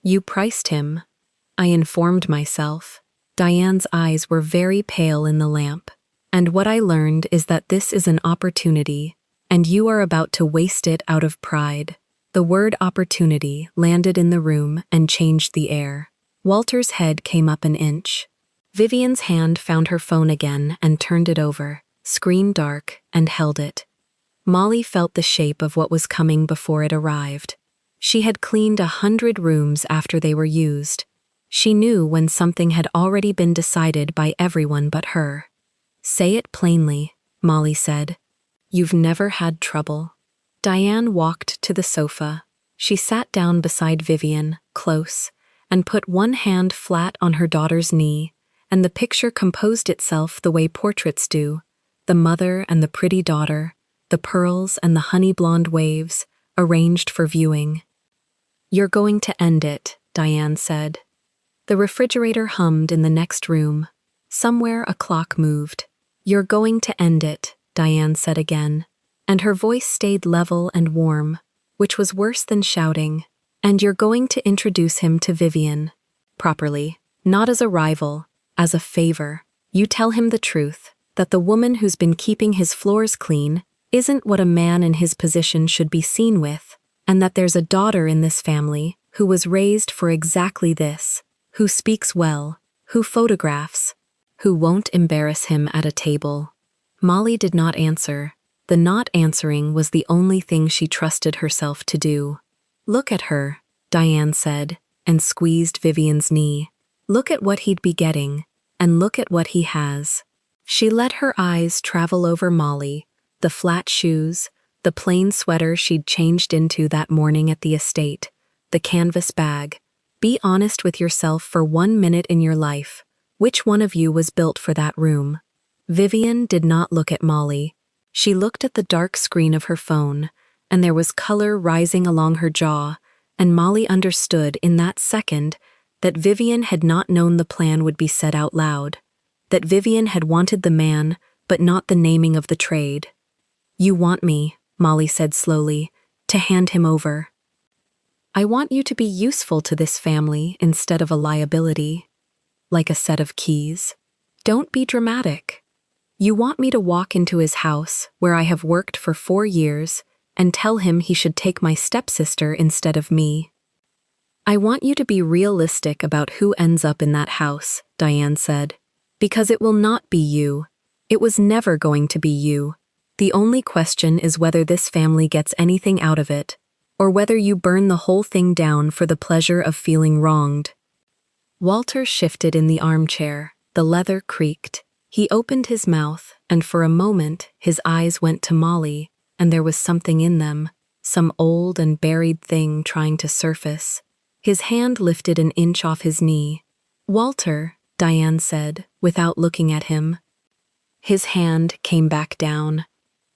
A: You priced him. I informed myself. Diane's eyes were very pale in the lamp. And what I learned is that this is an opportunity, and you are about to waste it out of pride. The word opportunity landed in the room and changed the air. Walter's head came up an inch. Vivian's hand found her phone again and turned it over, screen dark, and held it. Molly felt the shape of what was coming before it arrived. She had cleaned 100 rooms after they were used. She knew when something had already been decided by everyone but her. Say it plainly, Molly said. You've never had trouble. Diane walked to the sofa. She sat down beside Vivian, close, and put one hand flat on her daughter's knee, and the picture composed itself the way portraits do, the mother and the pretty daughter, the pearls and the honey-blonde waves, arranged for viewing. You're going to end it, Diane said. The refrigerator hummed in the next room. Somewhere a clock moved. You're going to end it, Diane said again, and her voice stayed level and warm, which was worse than shouting. And you're going to introduce him to Vivian. Properly, not as a rival, as a favor. You tell him the truth, that the woman who's been keeping his floors clean isn't what a man in his position should be seen with, and that there's a daughter in this family who was raised for exactly this, who speaks well, who photographs, who won't embarrass him at a table. Molly did not answer. The not answering was the only thing she trusted herself to do. Look at her, Diane said, and squeezed Vivian's knee. Look at what he'd be getting, and look at what he has. She let her eyes travel over Molly, the flat shoes, the plain sweater she'd changed into that morning at the estate, the canvas bag. Be honest with yourself for 1 minute in your life. Which one of you was built for that room? Vivian did not look at Molly. She looked at the dark screen of her phone, and there was color rising along her jaw, and Molly understood in that second that Vivian had not known the plan would be said out loud, that Vivian had wanted the man, but not the naming of the trade. You want me, Molly said slowly, to hand him over. I want you to be useful to this family instead of a liability, like a set of keys. Don't be dramatic. You want me to walk into his house, where I have worked for 4 years, and tell him he should take my stepsister instead of me. I want you to be realistic about who ends up in that house, Diane said, because it will not be you. It was never going to be you. The only question is whether this family gets anything out of it, or whether you burn the whole thing down for the pleasure of feeling wronged. Walter shifted in the armchair. The leather creaked. He opened his mouth, and for a moment his eyes went to Molly, and there was something in them, some old and buried thing trying to surface. His hand lifted an inch off his knee. Walter, Diane said, without looking at him. His hand came back down.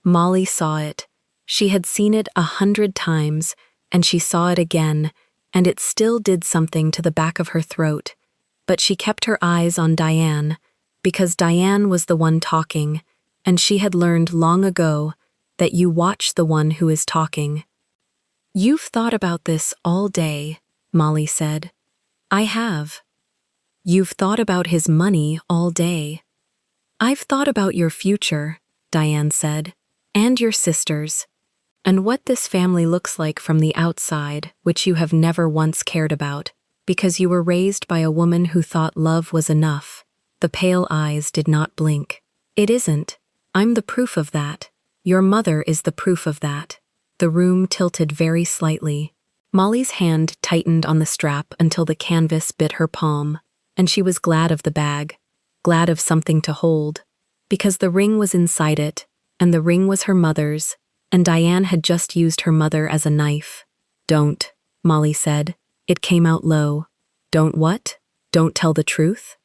A: Molly saw it. She had seen it 100 times, and she saw it again, and it still did something to the back of her throat. But she kept her eyes on Diane, because Diane was the one talking, and she had learned long ago that you watch the one who is talking. You've thought about this all day, Molly said. I have. You've thought about his money all day. I've thought about your future, Diane said, and your sister's, and what this family looks like from the outside, which you have never once cared about, because you were raised by a woman who thought love was enough. The pale eyes did not blink. It isn't. I'm the proof of that. Your mother is the proof of that. The room tilted very slightly. Molly's hand tightened on the strap until the canvas bit her palm, and she was glad of the bag, glad of something to hold, because the ring was inside it, and the ring was her mother's, and Diane had just used her mother as a knife. Don't, Molly said. It came out low. Don't what? Don't tell the truth?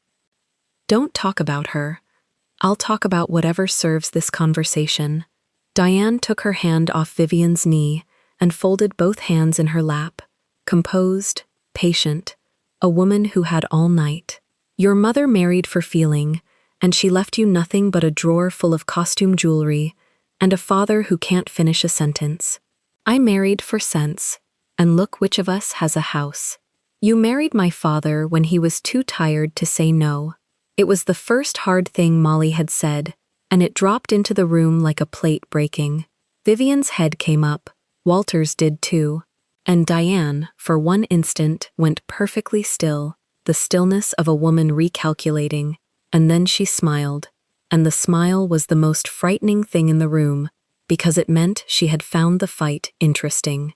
A: Don't talk about her. I'll talk about whatever serves this conversation. Diane took her hand off Vivian's knee and folded both hands in her lap, composed, patient, a woman who had all night. Your mother married for feeling, and she left you nothing but a drawer full of costume jewelry and a father who can't finish a sentence. I married for sense, and look which of us has a house. You married my father when he was too tired to say no. It was the first hard thing Molly had said, and it dropped into the room like a plate breaking. Vivian's head came up, Walter's did too, and Diane, for one instant, went perfectly still, the stillness of a woman recalculating, and then she smiled, and the smile was the most frightening thing in the room, because it meant she had found the fight interesting.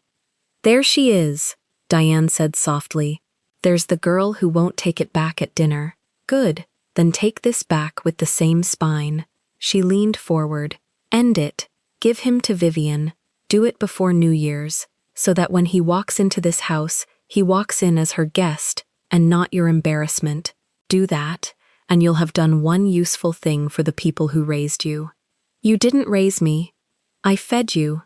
A: "There she is," Diane said softly. "There's the girl who won't take it back at dinner. Good, then take this back with the same spine." She leaned forward. "End it. Give him to Vivian. Do it before New Year's, so that when he walks into this house, he walks in as her guest, and not your embarrassment. Do that, and you'll have done one useful thing for the people who raised you." "You didn't raise me. I fed you.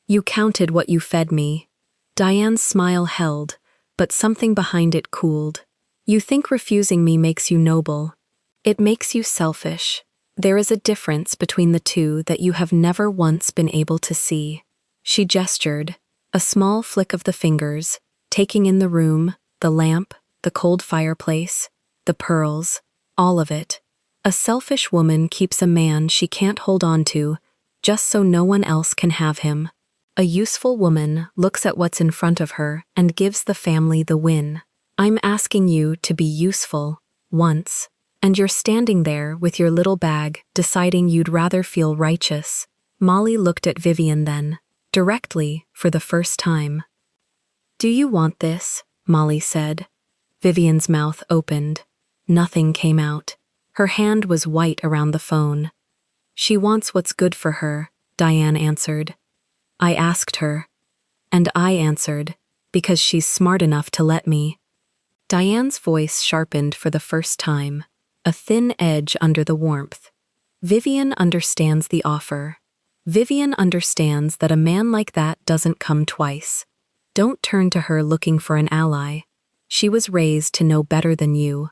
A: You counted what you fed me." Diane's smile held, but something behind it cooled. "You think refusing me makes you noble. It makes you selfish. There is a difference between the two that you have never once been able to see." She gestured, a small flick of the fingers, taking in the room, the lamp, the cold fireplace, the pearls, all of it. "A selfish woman keeps a man she can't hold on to, just so no one else can have him. A useful woman looks at what's in front of her and gives the family the win. I'm asking you to be useful, once, and you're standing there with your little bag deciding you'd rather feel righteous." Molly looked at Vivian then, directly, for the first time. "Do you want this?" Molly said. Vivian's mouth opened. Nothing came out. Her hand was white around the phone. "She wants what's good for her," Diane answered. "I asked her. And I answered, because she's smart enough to let me." Diane's voice sharpened for the first time, a thin edge under the warmth. "Vivian understands the offer. Vivian understands that a man like that doesn't come twice. Don't turn to her looking for an ally. She was raised to know better than you."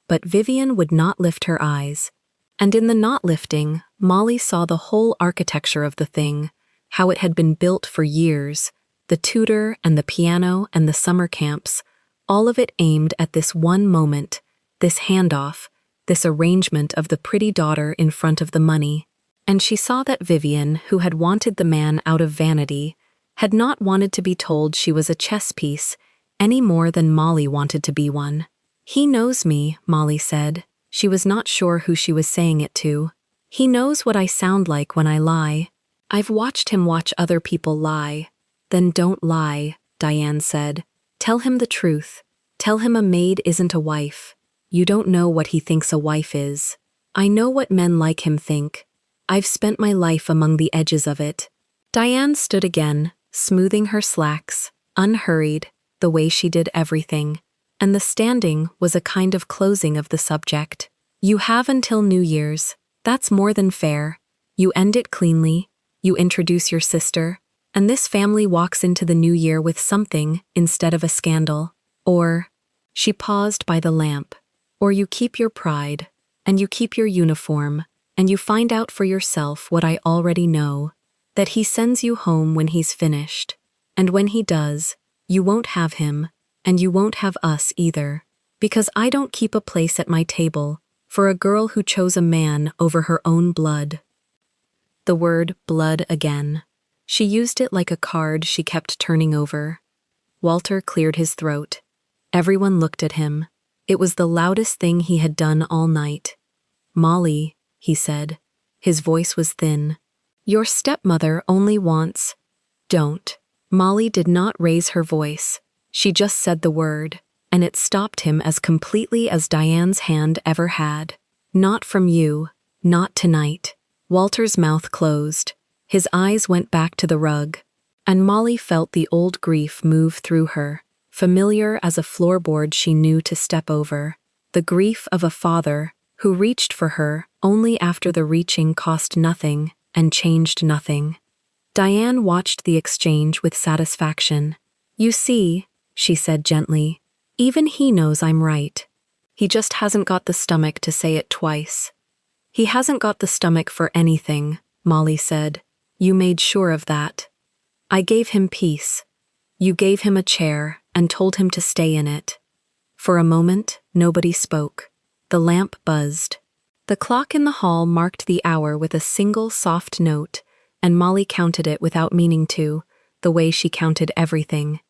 A: But Vivian would not lift her eyes. And in the not lifting, Molly saw the whole architecture of the thing, how it had been built for years, the tutor and the piano and the summer camps, all of it aimed at this one moment, this handoff, this arrangement of the pretty daughter in front of the money. And she saw that Vivian, who had wanted the man out of vanity, had not wanted to be told she was a chess piece any more than Molly wanted to be one. "He knows me," Molly said. She was not sure who she was saying it to. "He knows what I sound like when I lie. I've watched him watch other people lie." "Then don't lie," Diane said. "Tell him the truth. Tell him a maid isn't a wife. You don't know what he thinks a wife is. I know what men like him think. I've spent my life among the edges of it." Diane stood again, smoothing her slacks, unhurried, the way she did everything. And the standing was a kind of closing of the subject. "You have until New Year's. That's more than fair. You end it cleanly. You introduce your sister, and this family walks into the new year with something instead of a scandal. Or," she paused by the lamp, "or you keep your pride, and you keep your uniform, and you find out for yourself what I already know, that he sends you home when he's finished. And when he does, you won't have him, and you won't have us either, because I don't keep a place at my table for a girl who chose a man over her own blood." The word blood again. She used it like a card she kept turning over. Walter cleared his throat. Everyone looked at him. It was the loudest thing he had done all night. "Molly," he said. His voice was thin. "Your stepmother only wants—" "Don't." Molly did not raise her voice. She just said the word, and it stopped him as completely as Diane's hand ever had. "Not from you. Not tonight." Walter's mouth closed. His eyes went back to the rug, and Molly felt the old grief move through her, familiar as a floorboard she knew to step over. The grief of a father who reached for her only after the reaching cost nothing and changed nothing. Diane watched the exchange with satisfaction. "You see," she said gently, "even he knows I'm right. He just hasn't got the stomach to say it twice." "He hasn't got the stomach for anything," Molly said. "You made sure of that." "I gave him peace." You gave him a chair and told him to stay in it. For a moment, nobody spoke. The lamp buzzed. The clock in the hall marked the hour with a single soft note, and Molly counted it without meaning to, the way she counted everything.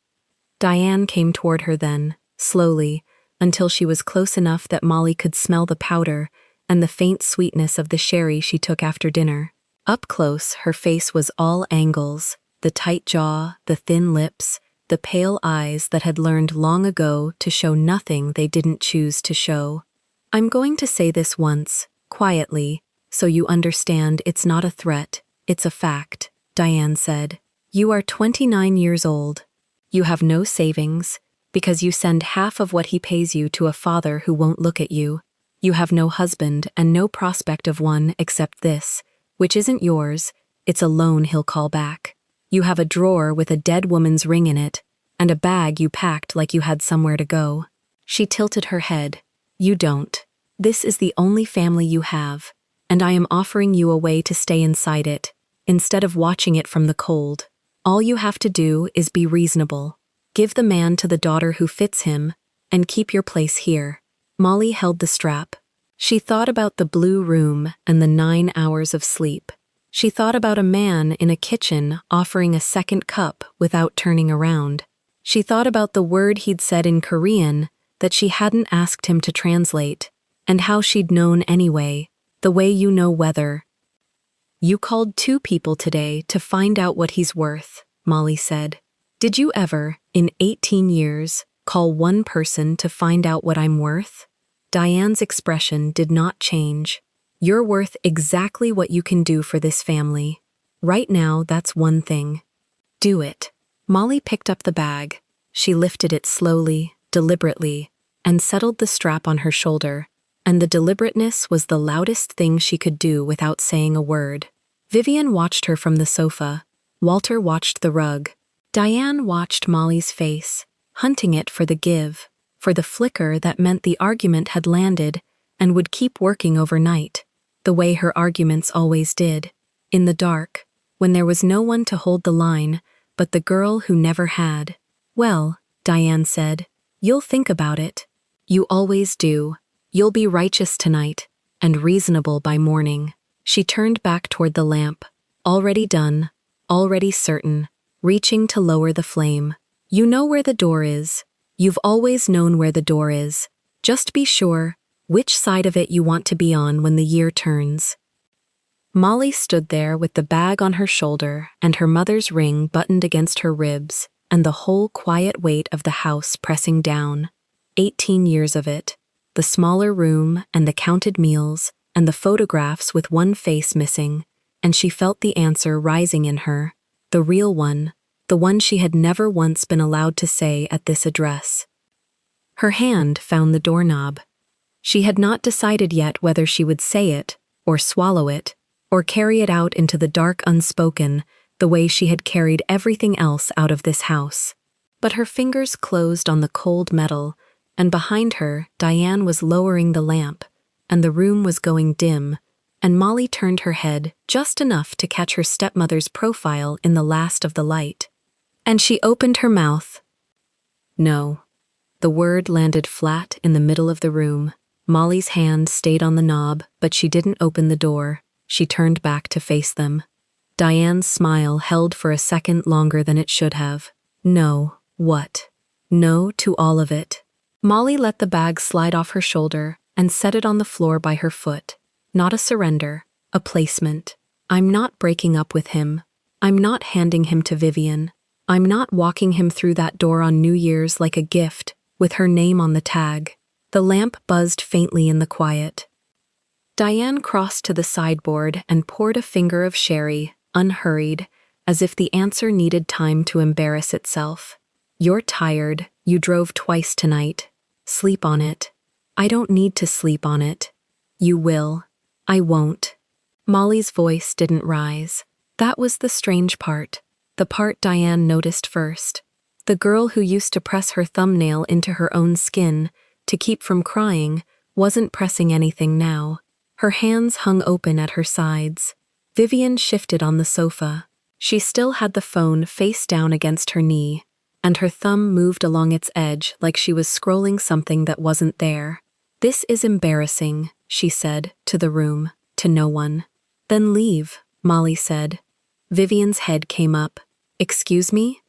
A: Diane came toward her then, slowly, until she was close enough that Molly could smell the powder and the faint sweetness of the sherry she took after dinner. Up close, her face was all angles, the tight jaw, the thin lips, the pale eyes that had learned long ago to show nothing they didn't choose to show. I'm going to say this once, quietly, so you understand it's not a threat, it's a fact, Diane said. You are 29 years old. You have no savings, because you send half of what he pays you to a father who won't look at you. You have no husband and no prospect of one except this, which isn't yours, it's a loan he'll call back. You have a drawer with a dead woman's ring in it, and a bag you packed like you had somewhere to go. She tilted her head. You don't. This is the only family you have, and I am offering you a way to stay inside it, instead of watching it from the cold. All you have to do is be reasonable. Give the man to the daughter who fits him, and keep your place here. Molly held the strap. She thought about the blue room and the 9 hours of sleep. She thought about a man in a kitchen offering a second cup without turning around. She thought about the word he'd said in Korean that she hadn't asked him to translate, and how she'd known anyway, the way you know weather. You called 2 people today to find out what he's worth, Molly said. Did you ever, in 18 years, call 1 person to find out what I'm worth? Diane's expression did not change. You're worth exactly what you can do for this family. Right now, that's one thing. Do it. Molly picked up the bag. She lifted it slowly, deliberately, and settled the strap on her shoulder, and the deliberateness was the loudest thing she could do without saying a word. Vivian watched her from the sofa. Walter watched the rug. Diane watched Molly's face, hunting it for the give, for the flicker that meant the argument had landed and would keep working overnight, the way her arguments always did, in the dark, when there was no one to hold the line but the girl who never had. Well, Diane said, you'll think about it. You always do. You'll be righteous tonight, and reasonable by morning. She turned back toward the lamp, already done, already certain, reaching to lower the flame. You know where the door is. You've always known where the door is. Just be sure which side of it you want to be on when the year turns. Molly stood there with the bag on her shoulder and her mother's ring buttoned against her ribs and the whole quiet weight of the house pressing down. 18 years of it. The smaller room and the counted meals and the photographs with one face missing, and she felt the answer rising in her, the real one, the one she had never once been allowed to say at this address. Her hand found the doorknob. She had not decided yet whether she would say it, or swallow it, or carry it out into the dark unspoken, the way she had carried everything else out of this house. But her fingers closed on the cold metal, and behind her, Diane was lowering the lamp, and the room was going dim, and Molly turned her head just enough to catch her stepmother's profile in the last of the light. And she opened her mouth. No. The word landed flat in the middle of the room. Molly's hand stayed on the knob, but she didn't open the door. She turned back to face them. Diane's smile held for a second longer than it should have. No. What? No to all of it. Molly let the bag slide off her shoulder and set it on the floor by her foot. Not a surrender, a placement. I'm not breaking up with him. I'm not handing him to Vivian. I'm not walking him through that door on New Year's like a gift, with her name on the tag. The lamp buzzed faintly in the quiet. Diane crossed to the sideboard and poured a finger of sherry, unhurried, as if the answer needed time to embarrass itself. You're tired. You drove twice tonight. Sleep on it. I don't need to sleep on it. You will. I won't. Molly's voice didn't rise. That was the strange part. The part Diane noticed first. The girl who used to press her thumbnail into her own skin to keep from crying wasn't pressing anything now. Her hands hung open at her sides. Vivian shifted on the sofa. She still had the phone face down against her knee. and her thumb moved along its edge like she was scrolling something that wasn't there. "This is embarrassing," she said, to the room, to no one. "Then leave," Molly said. Vivian's head came up. "Excuse me?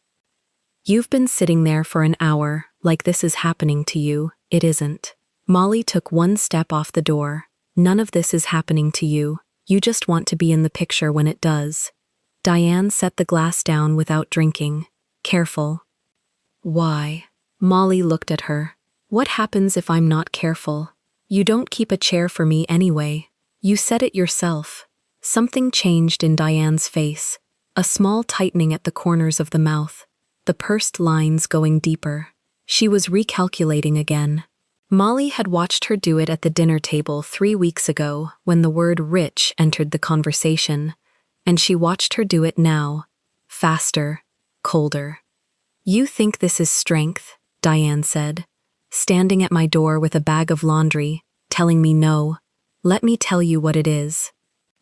A: You've been sitting there for an hour, like this is happening to you. It isn't." Molly took one step off the door. "None of this is happening to you. You just want to be in the picture when it does." Diane set the glass down without drinking. "Careful." "Why?" Molly looked at her. "What happens if I'm not careful? You don't keep a chair for me anyway. You said it yourself." Something changed in Diane's face, a small tightening at the corners of the mouth, the pursed lines going deeper. She was recalculating again. Molly had watched her do it at the dinner table 3 weeks ago when the word rich entered the conversation, and she watched her do it now, faster, colder. "You think this is strength," Diane said, "standing at my door with a bag of laundry, telling me no. Let me tell you what it is."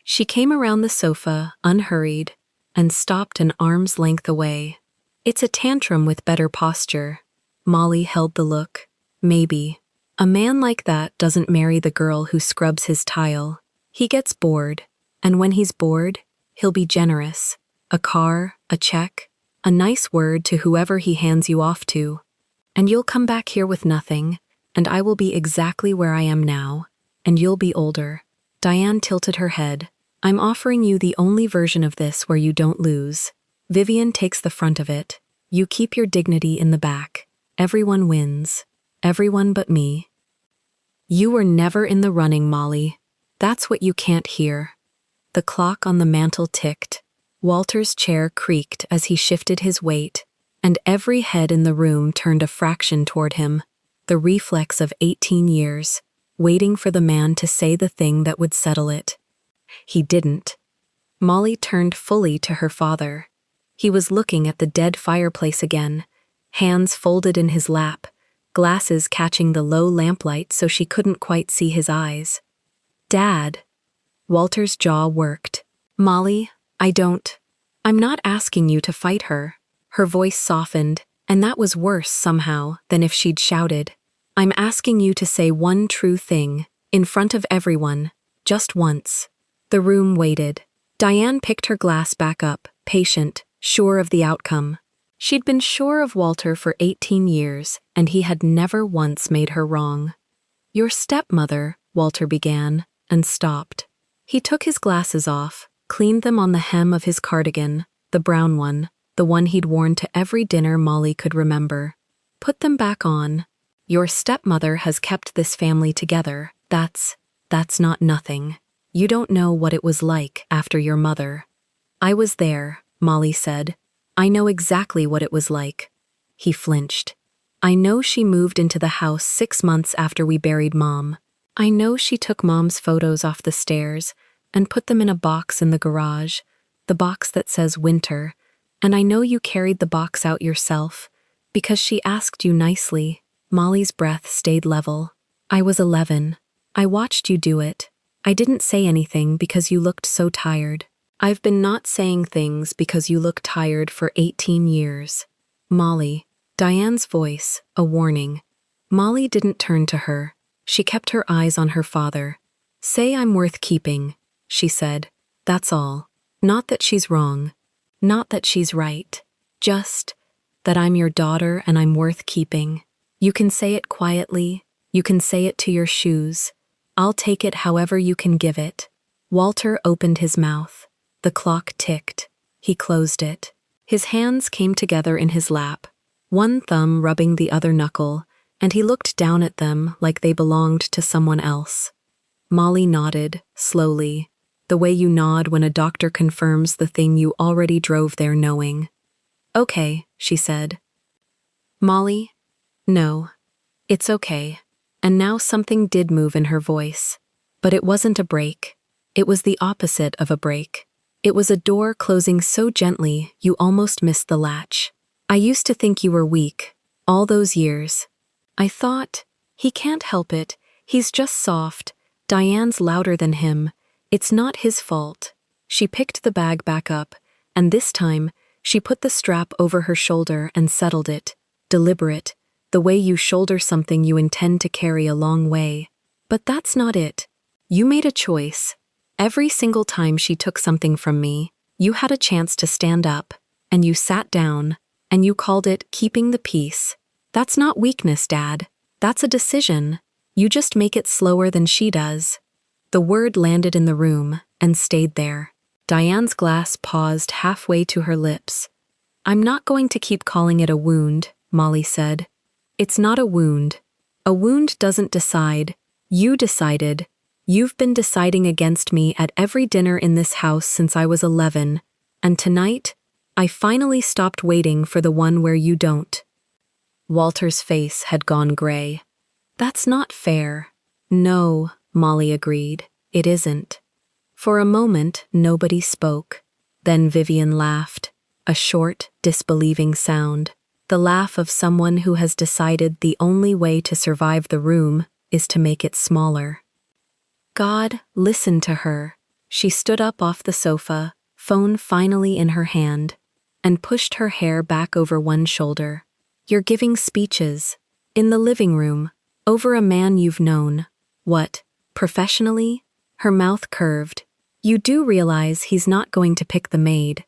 A: She came around the sofa, unhurried, and stopped an arm's length away. "It's a tantrum with better posture." Molly held the look. "Maybe. A man like that doesn't marry the girl who scrubs his tile. He gets bored, and when he's bored, he'll be generous. A car, a check, a nice word to whoever he hands you off to. And you'll come back here with nothing, and I will be exactly where I am now, and you'll be older." Diane tilted her head. "I'm offering you the only version of this where you don't lose. Vivian takes the front of it. You keep your dignity in the back. Everyone wins. Everyone but me." "You were never in the running, Molly. That's what you can't hear." The clock on the mantel ticked. Walter's chair creaked as he shifted his weight, and every head in the room turned a fraction toward him, the reflex of 18 years, waiting for the man to say the thing that would settle it. He didn't. Molly turned fully to her father. He was looking at the dead fireplace again, hands folded in his lap, glasses catching the low lamplight so she couldn't quite see his eyes. "Dad." Walter's jaw worked. "Molly, I'm not asking you to fight her." Her voice softened, and that was worse somehow than if she'd shouted. "I'm asking you to say one true thing, in front of everyone, just once." The room waited. Diane picked her glass back up, patient, sure of the outcome. She'd been sure of Walter for 18 years, and he had never once made her wrong. "Your stepmother," Walter began, and stopped. He took his glasses off, cleaned them on the hem of his cardigan, the brown one, the one he'd worn to every dinner Molly could remember. Put them back on. "Your stepmother has kept this family together. That's not nothing. You don't know what it was like after your mother." "I was there," Molly said. "I know exactly what it was like." He flinched. "I know she moved into the house 6 months after we buried Mom. I know she took Mom's photos off the stairs and put them in a box in the garage, the box that says winter, and I know you carried the box out yourself, because she asked you nicely." Molly's breath stayed level. "I was 11. I watched you do it. I didn't say anything because you looked so tired. I've been not saying things because you look tired for 18 years. Molly." Diane's voice, a warning. Molly didn't turn to her. She kept her eyes on her father. "Say I'm worth keeping," she said. "That's all. Not that she's wrong. Not that she's right. Just that I'm your daughter and I'm worth keeping. You can say it quietly. You can say it to your shoes. I'll take it however you can give it." Walter opened his mouth. The clock ticked. He closed it. His hands came together in his lap, one thumb rubbing the other knuckle, and he looked down at them like they belonged to someone else. Molly nodded, slowly, the way you nod when a doctor confirms the thing you already drove there knowing. "Okay," she said. "Molly? No. It's okay." And now something did move in her voice. But it wasn't a break. It was the opposite of a break. It was a door closing so gently you almost missed the latch. "I used to think you were weak, all those years. I thought, he can't help it, he's just soft, Diane's louder than him, it's not his fault." She picked the bag back up, and this time, She put the strap over her shoulder and settled it, deliberate, the way you shoulder something you intend to carry a long way. But that's not it. You made a choice. Every single time she took something from me, you had a chance to stand up, and you sat down, and you called it keeping the peace. That's not weakness, Dad. That's a decision. You just make it slower than she does. The word landed in the room and stayed there. Diane's glass paused halfway to her lips. I'm not going to keep calling it a wound, Molly said. It's not a wound. A wound doesn't decide. You decided. You've been deciding against me at every dinner in this house since I was 11, and tonight, I finally stopped waiting for the one where you don't. Walter's face had gone gray. That's not fair. No, Molly agreed. It isn't. For a moment, nobody spoke. Then Vivian laughed, a short, disbelieving sound, the laugh of someone who has decided the only way to survive the room is to make it smaller. God, listen to her. She stood up off the sofa, phone finally in her hand, and pushed her hair back over one shoulder. You're giving speeches. In the living room, over a man you've known. What, professionally? Her mouth curved. You do realize he's not going to pick the maid.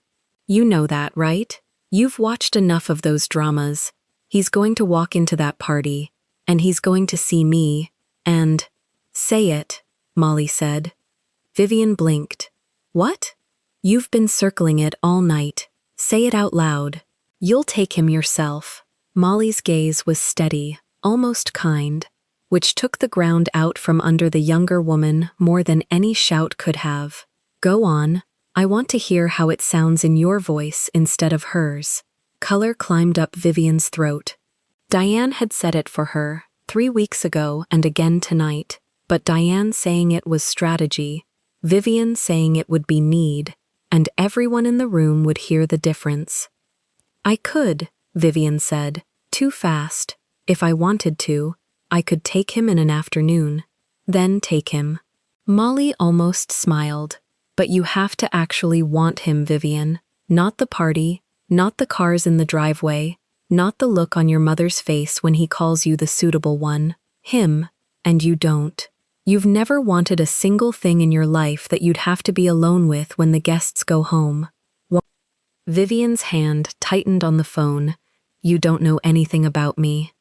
A: You know that, right? You've watched enough of those dramas. He's going to walk into that party, and he's going to see me, and... Say it, Molly said. Vivian blinked. What? You've been circling it all night. Say it out loud. You'll take him yourself. Molly's gaze was steady, almost kind, which took the ground out from under the younger woman more than any shout could have. Go on. I want to hear how it sounds in your voice instead of hers. Color climbed up Vivian's throat. Diane had said it for her, 3 weeks ago and again tonight, but Diane saying it was strategy, Vivian saying it would be need, and everyone in the room would hear the difference. I could, Vivian said, too fast. If I wanted to, I could take him in an afternoon. Then take him. Molly almost smiled. But you have to actually want him, Vivian. Not the party, not the cars in the driveway, not the look on your mother's face when he calls you the suitable one. Him, and you don't. You've never wanted a single thing in your life that you'd have to be alone with when the guests go home. Vivian's hand tightened on the phone. You don't know anything about me.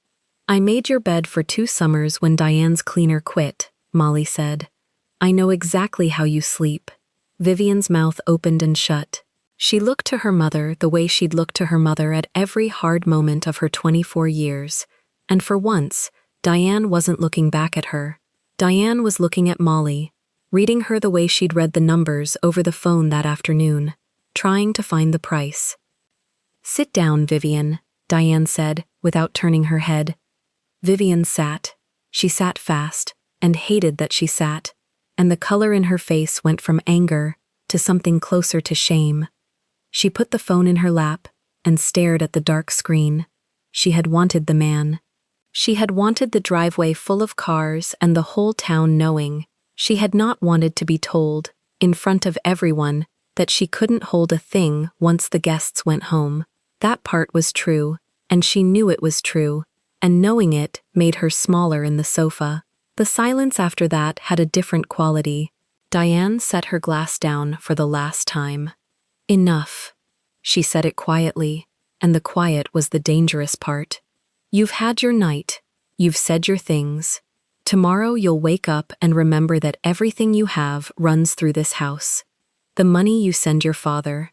A: I made your bed for 2 summers when Diane's cleaner quit, Molly said. I know exactly how you sleep. Vivian's mouth opened and shut. She looked to her mother the way she'd looked to her mother at every hard moment of her 24 years, and for once, Diane wasn't looking back at her. Diane was looking at Molly, reading her the way she'd read the numbers over the phone that afternoon, trying to find the price. Sit down, Vivian, Diane said, without turning her head. Vivian sat. She sat fast, and hated that she sat, and the color in her face went from anger to something closer to shame. She put the phone in her lap and stared at the dark screen. She had wanted the man. She had wanted the driveway full of cars and the whole town knowing. She had not wanted to be told, in front of everyone, that she couldn't hold a thing once the guests went home. That part was true, and she knew it was true, and knowing it made her smaller in the sofa. The silence after that had a different quality. Diane set her glass down for the last time. Enough. She said it quietly, and the quiet was the dangerous part. You've had your night. You've said your things. Tomorrow you'll wake up and remember that everything you have runs through this house. The money you send your father.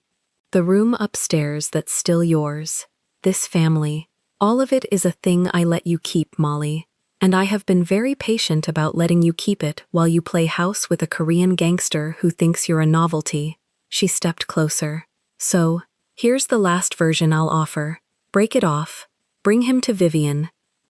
A: The room upstairs that's still yours. This family. All of it is a thing I let you keep, Molly. And I have been very patient about letting you keep it while you play house with a Korean gangster who thinks you're a novelty. She stepped closer. So, here's the last version I'll offer. Break it off. Bring him to Vivian.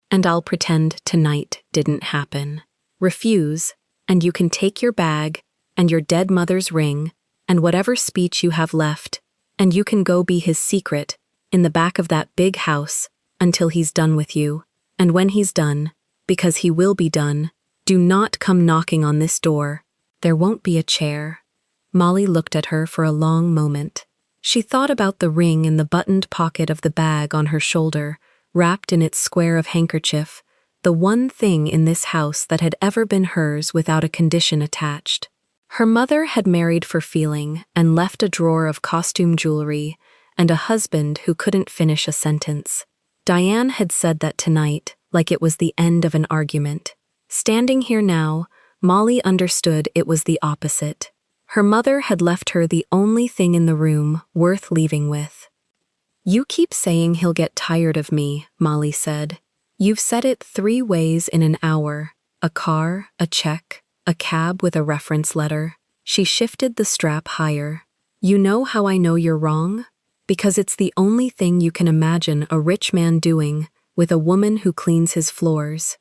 A: And I'll pretend tonight didn't happen. Refuse, and you can take your bag, and your dead mother's ring, and whatever speech you have left, and you can go be his secret, in the back of that big house, until he's done with you. And when he's done, because he will be done, do not come knocking on this door. There won't be a chair. Molly looked at her for a long moment. She thought about the ring in the buttoned pocket of the bag on her shoulder, wrapped in its square of handkerchief, the one thing in this house that had ever been hers without a condition attached. Her mother had married for feeling and left a drawer of costume jewelry and a husband who couldn't finish a sentence. Diane had said that tonight, like it was the end of an argument. Standing here now, Molly understood it was the opposite. Her mother had left her the only thing in the room worth leaving with. "You keep saying he'll get tired of me," Molly said. "You've said it 3 ways in an hour. A car, a check, a cab with a reference letter." She shifted the strap higher. "You know how I know you're wrong? Because it's the only thing you can imagine a rich man doing with a woman who cleans his floors.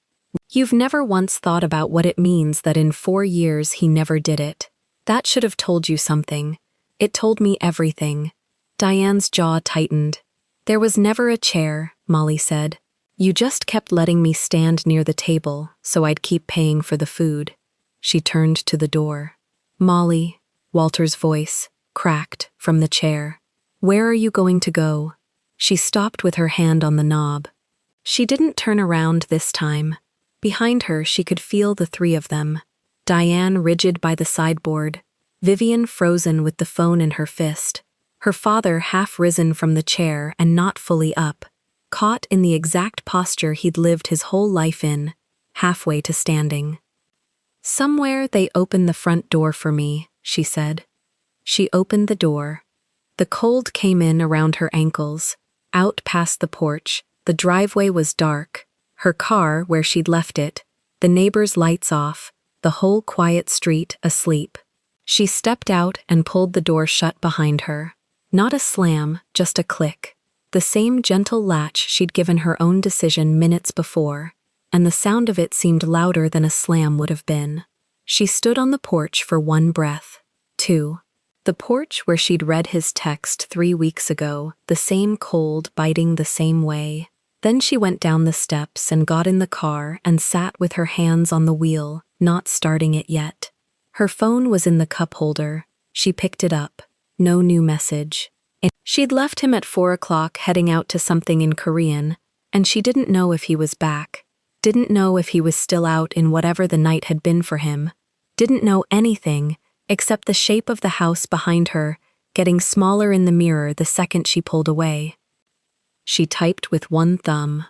A: You've never once thought about what it means that in 4 years he never did it. That should have told you something. It told me everything." Diane's jaw tightened. "There was never a chair," Molly said. "You just kept letting me stand near the table so I'd keep paying for the food." She turned to the door. "Molly," Walter's voice cracked from the chair. "Where are you going to go?" She stopped with her hand on the knob. She didn't turn around this time. Behind her she could feel the 3 of them. Diane rigid by the sideboard, Vivian frozen with the phone in her fist, her father half risen from the chair and not fully up, caught in the exact posture he'd lived his whole life in, halfway to standing. "Somewhere they opened the front door for me," she said. She opened the door. The cold came in around her ankles, out past the porch. The driveway was dark, her car where she'd left it, the neighbors' lights off, the whole quiet street asleep. She stepped out and pulled the door shut behind her. Not a slam, just a click. The same gentle latch she'd given her own decision minutes before, and the sound of it seemed louder than a slam would have been. She stood on the porch for 1 breath. 2. The porch where she'd read his text 3 weeks ago, the same cold biting the same way. Then she went down the steps and got in the car and sat with her hands on the wheel, not starting it yet. Her phone was in the cup holder. She picked it up. No new message. She'd left him at 4 o'clock heading out to something in Korean, and she didn't know if he was back. Didn't know if he was still out in whatever the night had been for him. Didn't know anything except the shape of the house behind her, getting smaller in the mirror the second she pulled away. She typed with 1 thumb.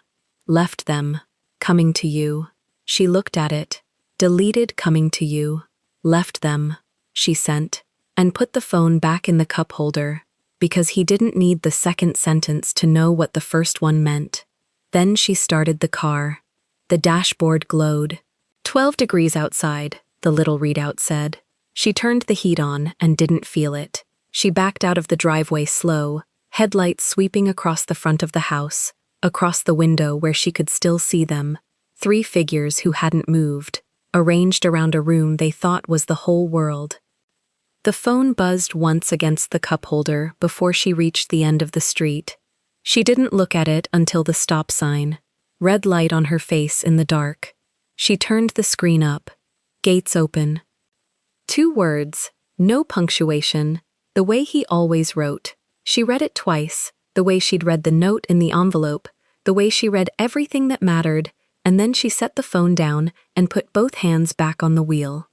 A: "Left them. Coming to you." She looked at it. "Deleted coming to you. Left them." She sent, and put the phone back in the cup holder, because he didn't need the second sentence to know what the first one meant. Then she started the car. The dashboard glowed. 12 degrees outside, the little readout said. She turned the heat on and didn't feel it. She backed out of the driveway slow, headlights sweeping across the front of the house, across the window where she could still see them. 3 figures who hadn't moved, arranged around a room they thought was the whole world. The phone buzzed once against the cup holder before she reached the end of the street. She didn't look at it until the stop sign. Red light on her face in the dark. She turned the screen up. Gates open. 2 words, no punctuation, the way he always wrote. She read it twice, the way she'd read the note in the envelope, the way she read everything that mattered, and then she set the phone down and put both hands back on the wheel.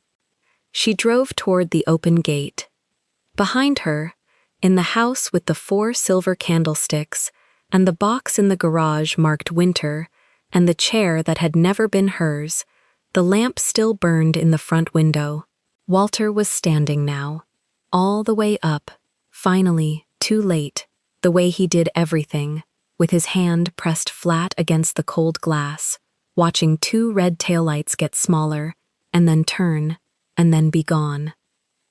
A: She drove toward the open gate. Behind her, in the house with the 4 silver candlesticks, and the box in the garage marked winter, and the chair that had never been hers, the lamp still burned in the front window. Walter was standing now, all the way up, finally, too late, the way he did everything, with his hand pressed flat against the cold glass, watching 2 red taillights get smaller, and then turn, and then be gone.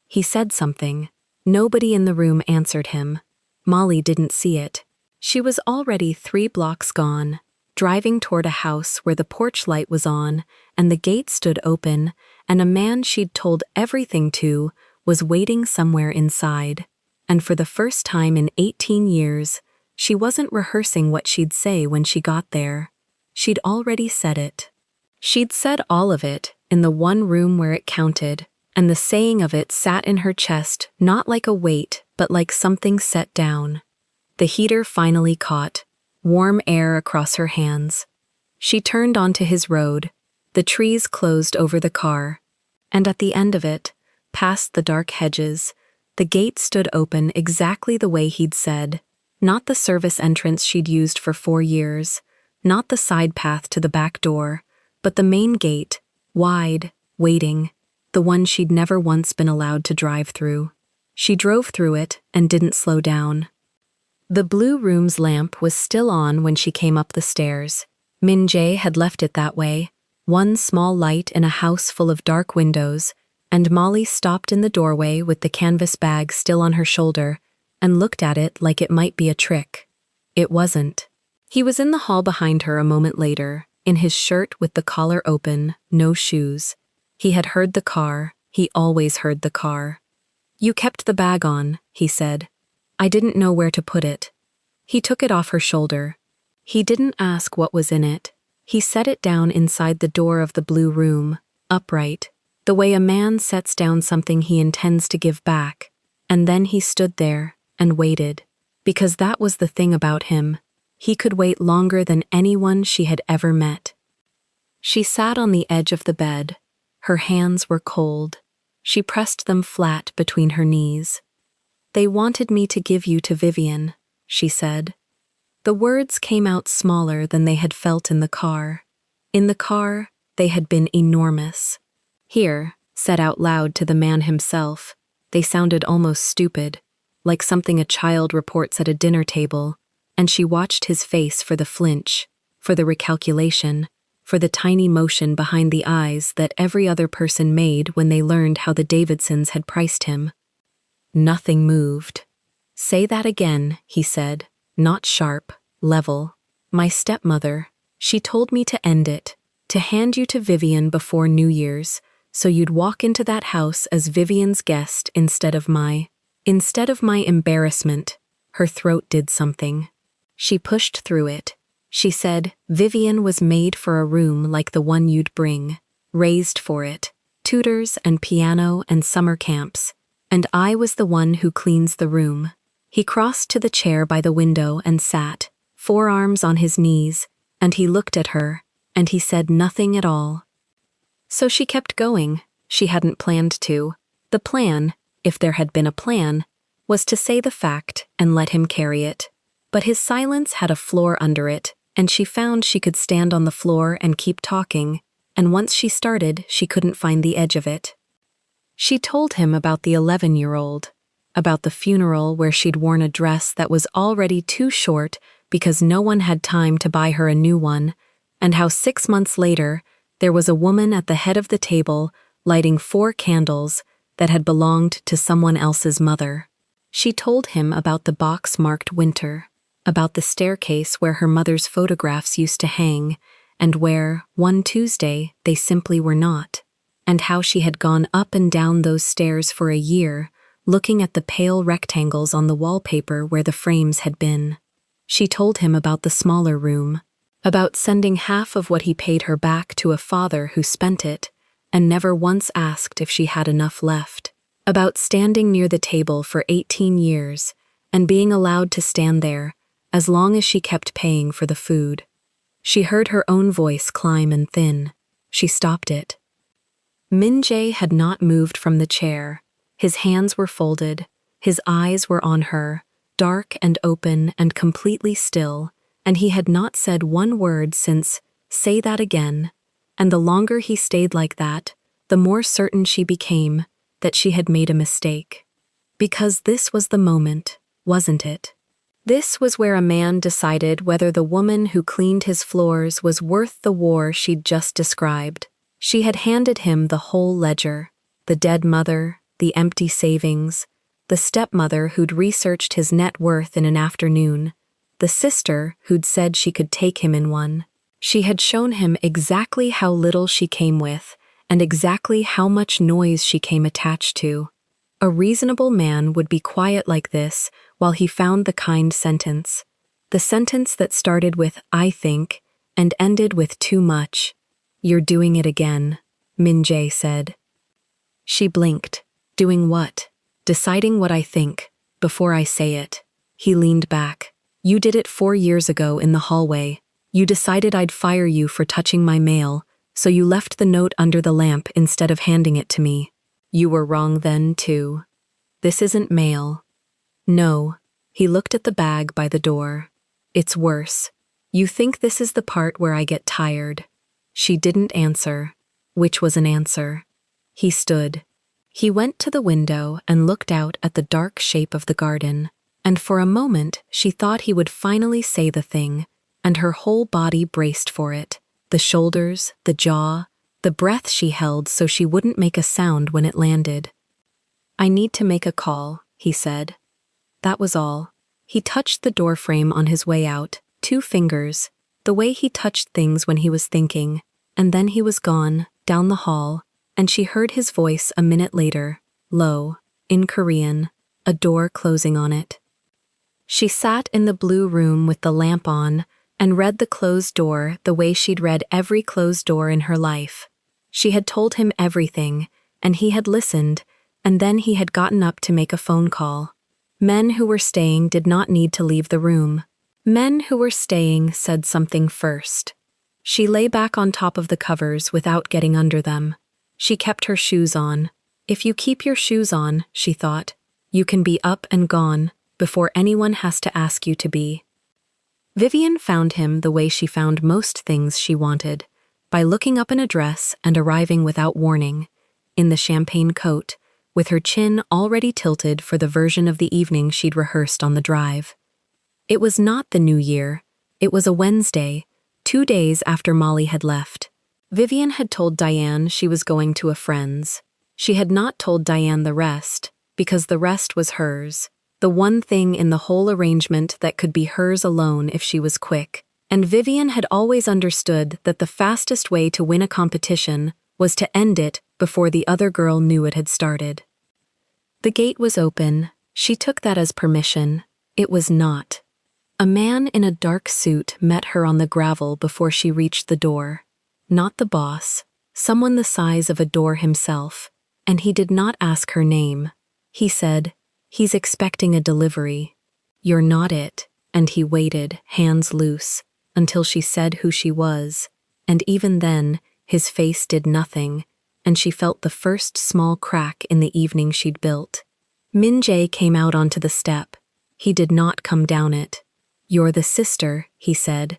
A: He said something. Nobody in the room answered him. Molly didn't see it. She was already 3 blocks gone, driving toward a house where the porch light was on, and the gate stood open, and a man she'd told everything to was waiting somewhere inside. And for the first time in 18 years, she wasn't rehearsing what she'd say when she got there. She'd already said it. She'd said all of it in the one room where it counted, and the saying of it sat in her chest not like a weight, but but like something set down. The heater finally caught, warm air across her hands. She turned onto his road. The trees closed over the car, and at the end of it, past the dark hedges, the gate stood open exactly the way he'd said. Not the service entrance she'd used for 4 years, not the side path to the back door, but the main gate, wide, waiting, the one she'd never once been allowed to drive through. She drove through it and didn't slow down. The blue room's lamp was still on when she came up the stairs. Min-jae had left it that way, one small light in a house full of dark windows, and Molly stopped in the doorway with the canvas bag still on her shoulder and looked at it like it might be a trick. It wasn't. He was in the hall behind her a moment later, in his shirt with the collar open, no shoes. He had heard the car. He always heard the car. "You kept the bag on," he said. "I didn't know where to put it." He took it off her shoulder. He didn't ask what was in it. He set it down inside the door of the blue room, upright, the way a man sets down something he intends to give back, and then he stood there and waited, because that was the thing about him. He could wait longer than anyone she had ever met. She sat on the edge of the bed. Her hands were cold. She pressed them flat between her knees. "They wanted me to give you to Vivian," she said. The words came out smaller than they had felt in the car. In the car, they had been enormous. Here, said out loud to the man himself, they sounded almost stupid, like something a child reports at a dinner table, and she watched his face for the flinch, for the recalculation, for the tiny motion behind the eyes that every other person made when they learned how the Davidsons had priced him. Nothing moved. "Say that again," he said, not sharp, level. "My stepmother, she told me to end it, to hand you to Vivian before New Year's, so you'd walk into that house as Vivian's guest instead of my embarrassment." Her throat did something. She pushed through it. She said, "Vivian was made for a room like the one you'd bring, raised for it, tutors and piano and summer camps, and I was the one who cleans the room." He crossed to the chair by the window and sat, forearms on his knees, and he looked at her, and he said nothing at all. So she kept going. She hadn't planned to. The plan, if there had been a plan, was to say the fact and let him carry it. But his silence had a floor under it, and she found she could stand on the floor and keep talking, and once she started, she couldn't find the edge of it. She told him about the 11-year-old, about the funeral where she'd worn a dress that was already too short because no one had time to buy her a new one, and how 6 months later, there was a woman at the head of the table lighting 4 candles that had belonged to someone else's mother. She told him about the box marked Winter, about the staircase where her mother's photographs used to hang, and where, one Tuesday, they simply were not, and how she had gone up and down those stairs for a year, looking at the pale rectangles on the wallpaper where the frames had been. She told him about the smaller room, about sending half of what he paid her back to a father who spent it, and never once asked if she had enough left, about standing near the table for 18 years, and being allowed to stand there, as long as she kept paying for the food. She heard her own voice climb and thin. She stopped it. Min-jae had not moved from the chair. His hands were folded, his eyes were on her, dark and open and completely still, and he had not said one word since, "Say that again," and the longer he stayed like that, the more certain she became that she had made a mistake. Because this was the moment, wasn't it? This was where a man decided whether the woman who cleaned his floors was worth the war she'd just described. She had handed him the whole ledger, the dead mother, the empty savings, the stepmother who'd researched his net worth in an afternoon, the sister who'd said she could take him in one. She had shown him exactly how little she came with and exactly how much noise she came attached to. A reasonable man would be quiet like this while he found the kind sentence, the sentence that started with "I think" and ended with "too much." "You're doing it again," Min-jae said. She blinked. "Doing what?" "Deciding what I think. before I say it. He leaned back. You did it 4 years ago in the hallway. You decided I'd fire you for touching my mail, so you left the note under the lamp instead of handing it to me. You were wrong then, too. This isn't mail. No. He looked at the bag by the door. It's worse. You think this is the part where I get tired. She didn't answer, which was an answer. He stood. He went to the window and looked out at the dark shape of the garden, and for a moment she thought he would finally say the thing, and her whole body braced for it. The shoulders, the jaw, the breath she held so she wouldn't make a sound when it landed. I need to make a call, he said. That was all. He touched the doorframe on his way out, 2 fingers, the way he touched things when he was thinking, and then he was gone, down the hall, and she heard his voice a minute later, low, in Korean, a door closing on it. She sat in the blue room with the lamp on and read the closed door the way she'd read every closed door in her life. She had told him everything, and he had listened, and then he had gotten up to make a phone call. Men who were staying did not need to leave the room. Men who were staying said something first. She lay back on top of the covers without getting under them. She kept her shoes on. If you keep your shoes on, she thought, you can be up and gone before anyone has to ask you to be. Vivian found him the way she found most things she wanted, by looking up an address and arriving without warning, in the champagne coat, with her chin already tilted for the version of the evening she'd rehearsed on the drive. It was not the New Year. It was a Wednesday, 2 days after Molly had left. Vivian had told Diane she was going to a friend's. She had not told Diane the rest, because the rest was hers, the one thing in the whole arrangement that could be hers alone if she was quick, and Vivian had always understood that the fastest way to win a competition was to end it before the other girl knew it had started. The gate was open. She took that as permission. It was not. A man in a dark suit met her on the gravel before she reached the door. Not the boss, someone the size of a door himself, and he did not ask her name. He said, "He's expecting a delivery. You're not it," and he waited, hands loose, until she said who she was, and even then, his face did nothing, and she felt the first small crack in the evening she'd built. Min Jae came out onto the step. He did not come down it. "You're the sister," he said.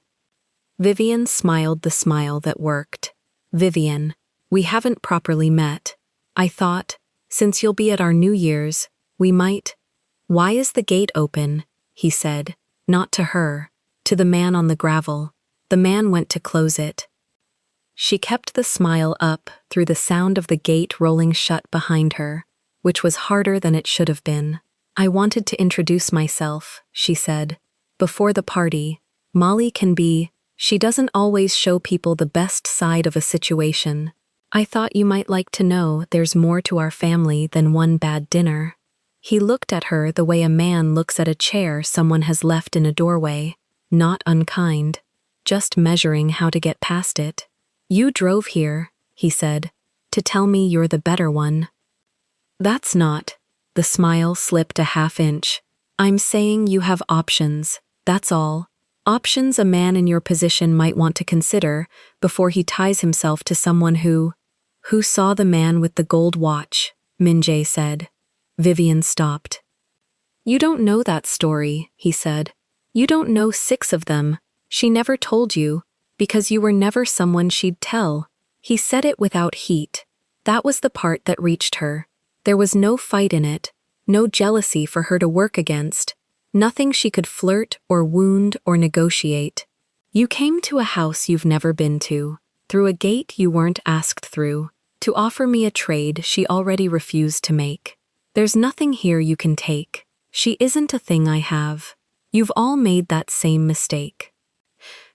A: Vivian smiled the smile that worked. "Vivian, we haven't properly met. I thought, since you'll be at our New Year's, we might—" "Why is the gate open?" he said, not to her, to the man on the gravel. The man went to close it. She kept the smile up through the sound of the gate rolling shut behind her, which was harder than it should have been. "I wanted to introduce myself," she said. "Before the party, Molly can be— she doesn't always show people the best side of a situation. I thought you might like to know there's more to our family than one bad dinner." He looked at her the way a man looks at a chair someone has left in a doorway, not unkind, just measuring how to get past it. "You drove here," he said, "to tell me you're the better one." "That's not." The smile slipped a half-inch. "I'm saying you have options, that's all. Options a man in your position might want to consider before he ties himself to someone who saw the man with the gold watch," Min Jae said. Vivian stopped. "You don't know that story," he said. "You don't know 6 of them. She never told you, because you were never someone she'd tell." He said it without heat. That was the part that reached her. There was no fight in it, no jealousy for her to work against. Nothing she could flirt or wound or negotiate. "You came to a house you've never been to, through a gate you weren't asked through, to offer me a trade she already refused to make. There's nothing here you can take. She isn't a thing I have. You've all made that same mistake."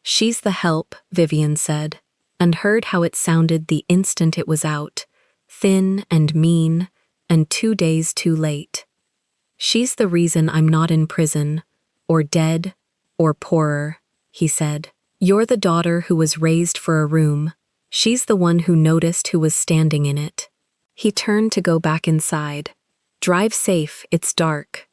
A: "She's the help," Vivian said, and heard how it sounded the instant it was out, thin and mean, and 2 days too late. "She's the reason I'm not in prison, or dead, or poorer," he said. "You're the daughter who was raised for a room. She's the one who noticed who was standing in it." He turned to go back inside. "Drive safe, it's dark."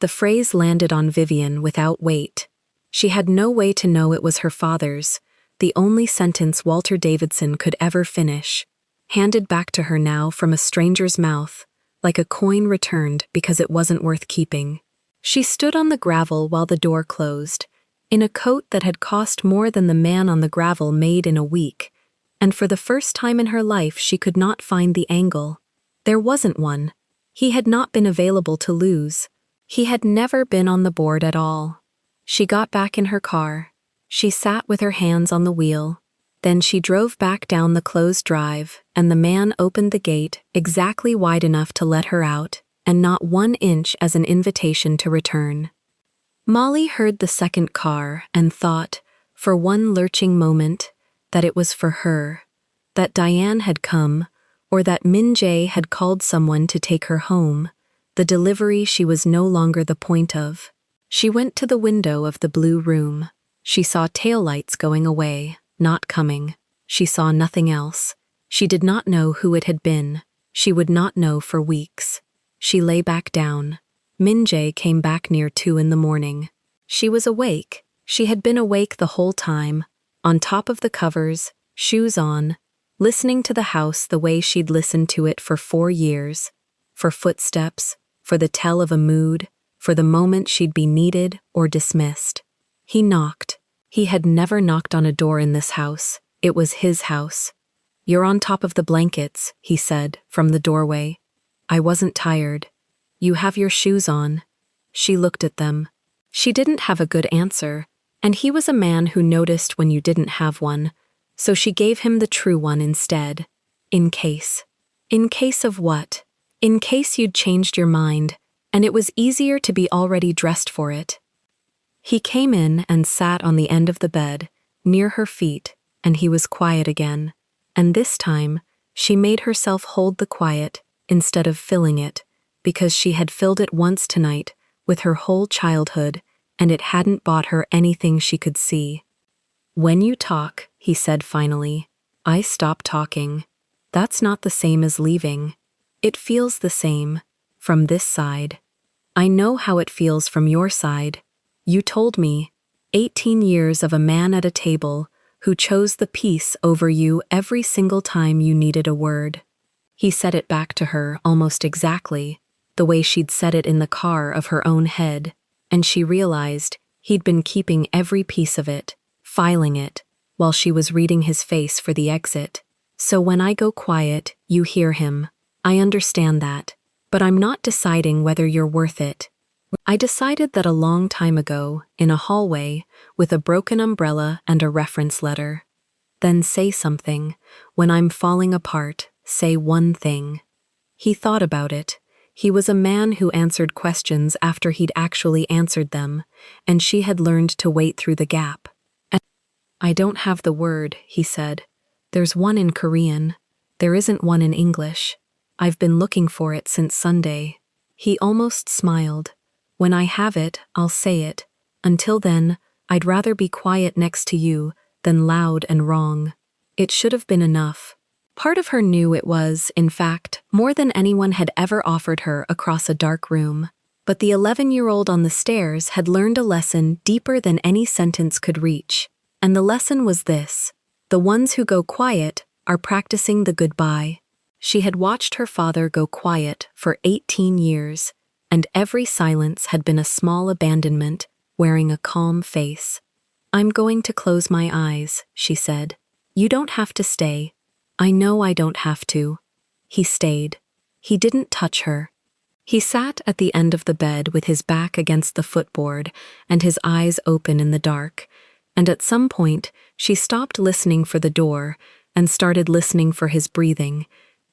A: The phrase landed on Vivian without weight. She had no way to know it was her father's, the only sentence Walter Davidson could ever finish, handed back to her now from a stranger's mouth, like a coin returned because it wasn't worth keeping. She stood on the gravel while the door closed, in a coat that had cost more than the man on the gravel made in a week, and for the first time in her life she could not find the angle. There wasn't one. He had not been available to lose. He had never been on the board at all. She got back in her car. She sat with her hands on the wheel. Then she drove back down the closed drive, and the man opened the gate exactly wide enough to let her out, and not 1 inch as an invitation to return. Molly heard the second car and thought, for one lurching moment, that it was for her, that Diane had come, or that Min Jae had called someone to take her home, the delivery she was no longer the point of. She went to the window of the blue room. She saw taillights going away, not coming. She saw nothing else. She did not know who it had been. She would not know for weeks. She lay back down. Min Jae came back near 2 in the morning. She was awake. She had been awake the whole time, on top of the covers, shoes on, listening to the house the way she'd listened to it for 4 years, for footsteps, for the tell of a mood, for the moment she'd be needed or dismissed. He knocked. He had never knocked on a door in this house. It was his house. "You're on top of the blankets," he said, from the doorway. "I wasn't tired. You have your shoes on." She looked at them. She didn't have a good answer, and he was a man who noticed when you didn't have one, so she gave him the true one instead. In case. In case of what? In case you'd changed your mind, and it was easier to be already dressed for it. He came in and sat on the end of the bed, near her feet, and he was quiet again. And this time, she made herself hold the quiet instead of filling it, because she had filled it once tonight with her whole childhood, and it hadn't bought her anything she could see. "When you talk," he said finally, "I stop talking. That's not the same as leaving. It feels the same, from this side. I know how it feels from your side. You told me, 18 years of a man at a table who chose the peace over you every single time you needed a word." He said it back to her almost exactly, the way she'd said it in the car of her own head, and she realized he'd been keeping every piece of it, filing it, while she was reading his face for the exit. "So when I go quiet, you hear him. I understand that, but I'm not deciding whether you're worth it. I decided that a long time ago, in a hallway, with a broken umbrella and a reference letter. Then say something. When I'm falling apart, say one thing." He thought about it. He was a man who answered questions after he'd actually answered them, and she had learned to wait through the gap. "I don't have the word," he said. "There's one in Korean. There isn't one in English. I've been looking for it since Sunday." He almost smiled. "When I have it, I'll say it. Until then, I'd rather be quiet next to you than loud and wrong." It should have been enough. Part of her knew it was, in fact, more than anyone had ever offered her across a dark room. But the 11-year-old on the stairs had learned a lesson deeper than any sentence could reach. And the lesson was this: the ones who go quiet are practicing the goodbye. She had watched her father go quiet for 18 years, and every silence had been a small abandonment, wearing a calm face. "I'm going to close my eyes," she said. "You don't have to stay. I know I don't have to." He stayed. He didn't touch her. He sat at the end of the bed with his back against the footboard and his eyes open in the dark, and at some point she stopped listening for the door and started listening for his breathing,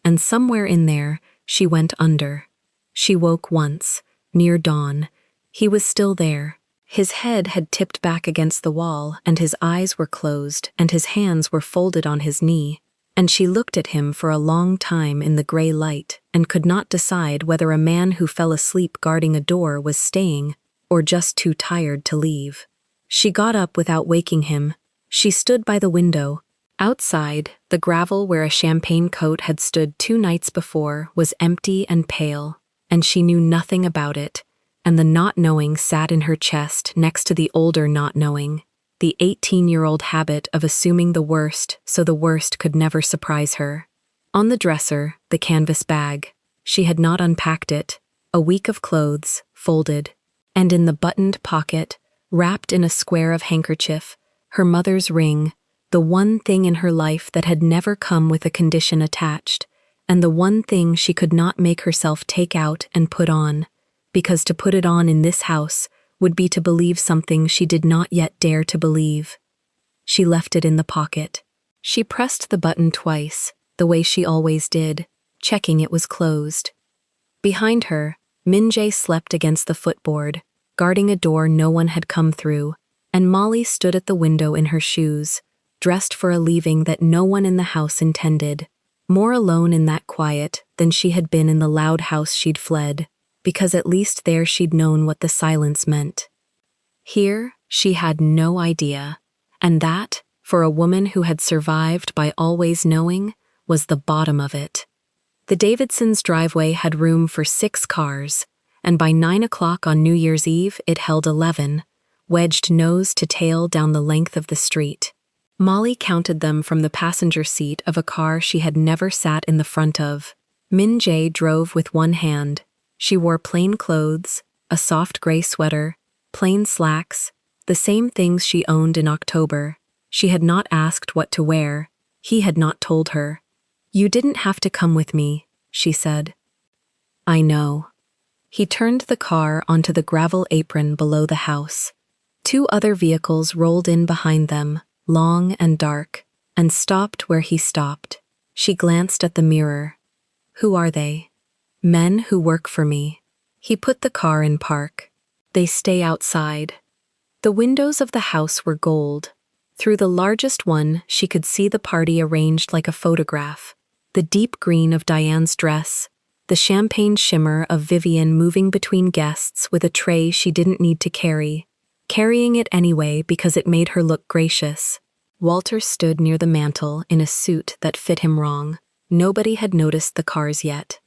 A: and somewhere in there she went under. She woke once, near dawn. He was still there. His head had tipped back against the wall, and his eyes were closed, and his hands were folded on his knee. And she looked at him for a long time in the gray light and could not decide whether a man who fell asleep guarding a door was staying or just too tired to leave. She got up without waking him. She stood by the window. Outside, the gravel where a champagne coat had stood 2 nights before was empty and pale, and she knew nothing about it. and the not knowing sat in her chest next to the older not knowing, the 18-year-old habit of assuming the worst so the worst could never surprise her. On the dresser, the canvas bag. She had not unpacked it. A week of clothes, folded. And in the buttoned pocket, wrapped in a square of handkerchief, her mother's ring, the one thing in her life that had never come with a condition attached, and the one thing she could not make herself take out and put on, because to put it on in this house would be to believe something she did not yet dare to believe. She left it in the pocket. She pressed the button twice, the way she always did, checking it was closed. Behind her, Min-jae slept against the footboard, guarding a door no one had come through, and Molly stood at the window in her shoes, dressed for a leaving that no one in the house intended, more alone in that quiet than she had been in the loud house she'd fled, because at least there she'd known what the silence meant. Here, she had no idea, and that, for a woman who had survived by always knowing, was the bottom of it. The Davidsons' driveway had room for 6 cars, and by 9 o'clock on New Year's Eve it held 11, wedged nose to tail down the length of the street. Molly counted them from the passenger seat of a car she had never sat in the front of. Min-jae drove with one hand. She wore plain clothes, a soft gray sweater, plain slacks, the same things she owned in October. She had not asked what to wear. He had not told her. "You didn't have to come with me," she said. "I know." He turned the car onto the gravel apron below the house. 2 other vehicles rolled in behind them, long and dark, and stopped where he stopped. She glanced at the mirror. "Who are they?" "Men who work for me." He put the car in park. "They stay outside." The windows of the house were gold. Through the largest one, she could see the party arranged like a photograph. The deep green of Diane's dress, the champagne shimmer of Vivian moving between guests with a tray she didn't need to carry, carrying it anyway because it made her look gracious. Walter stood near the mantel in a suit that fit him wrong. Nobody had noticed the cars yet.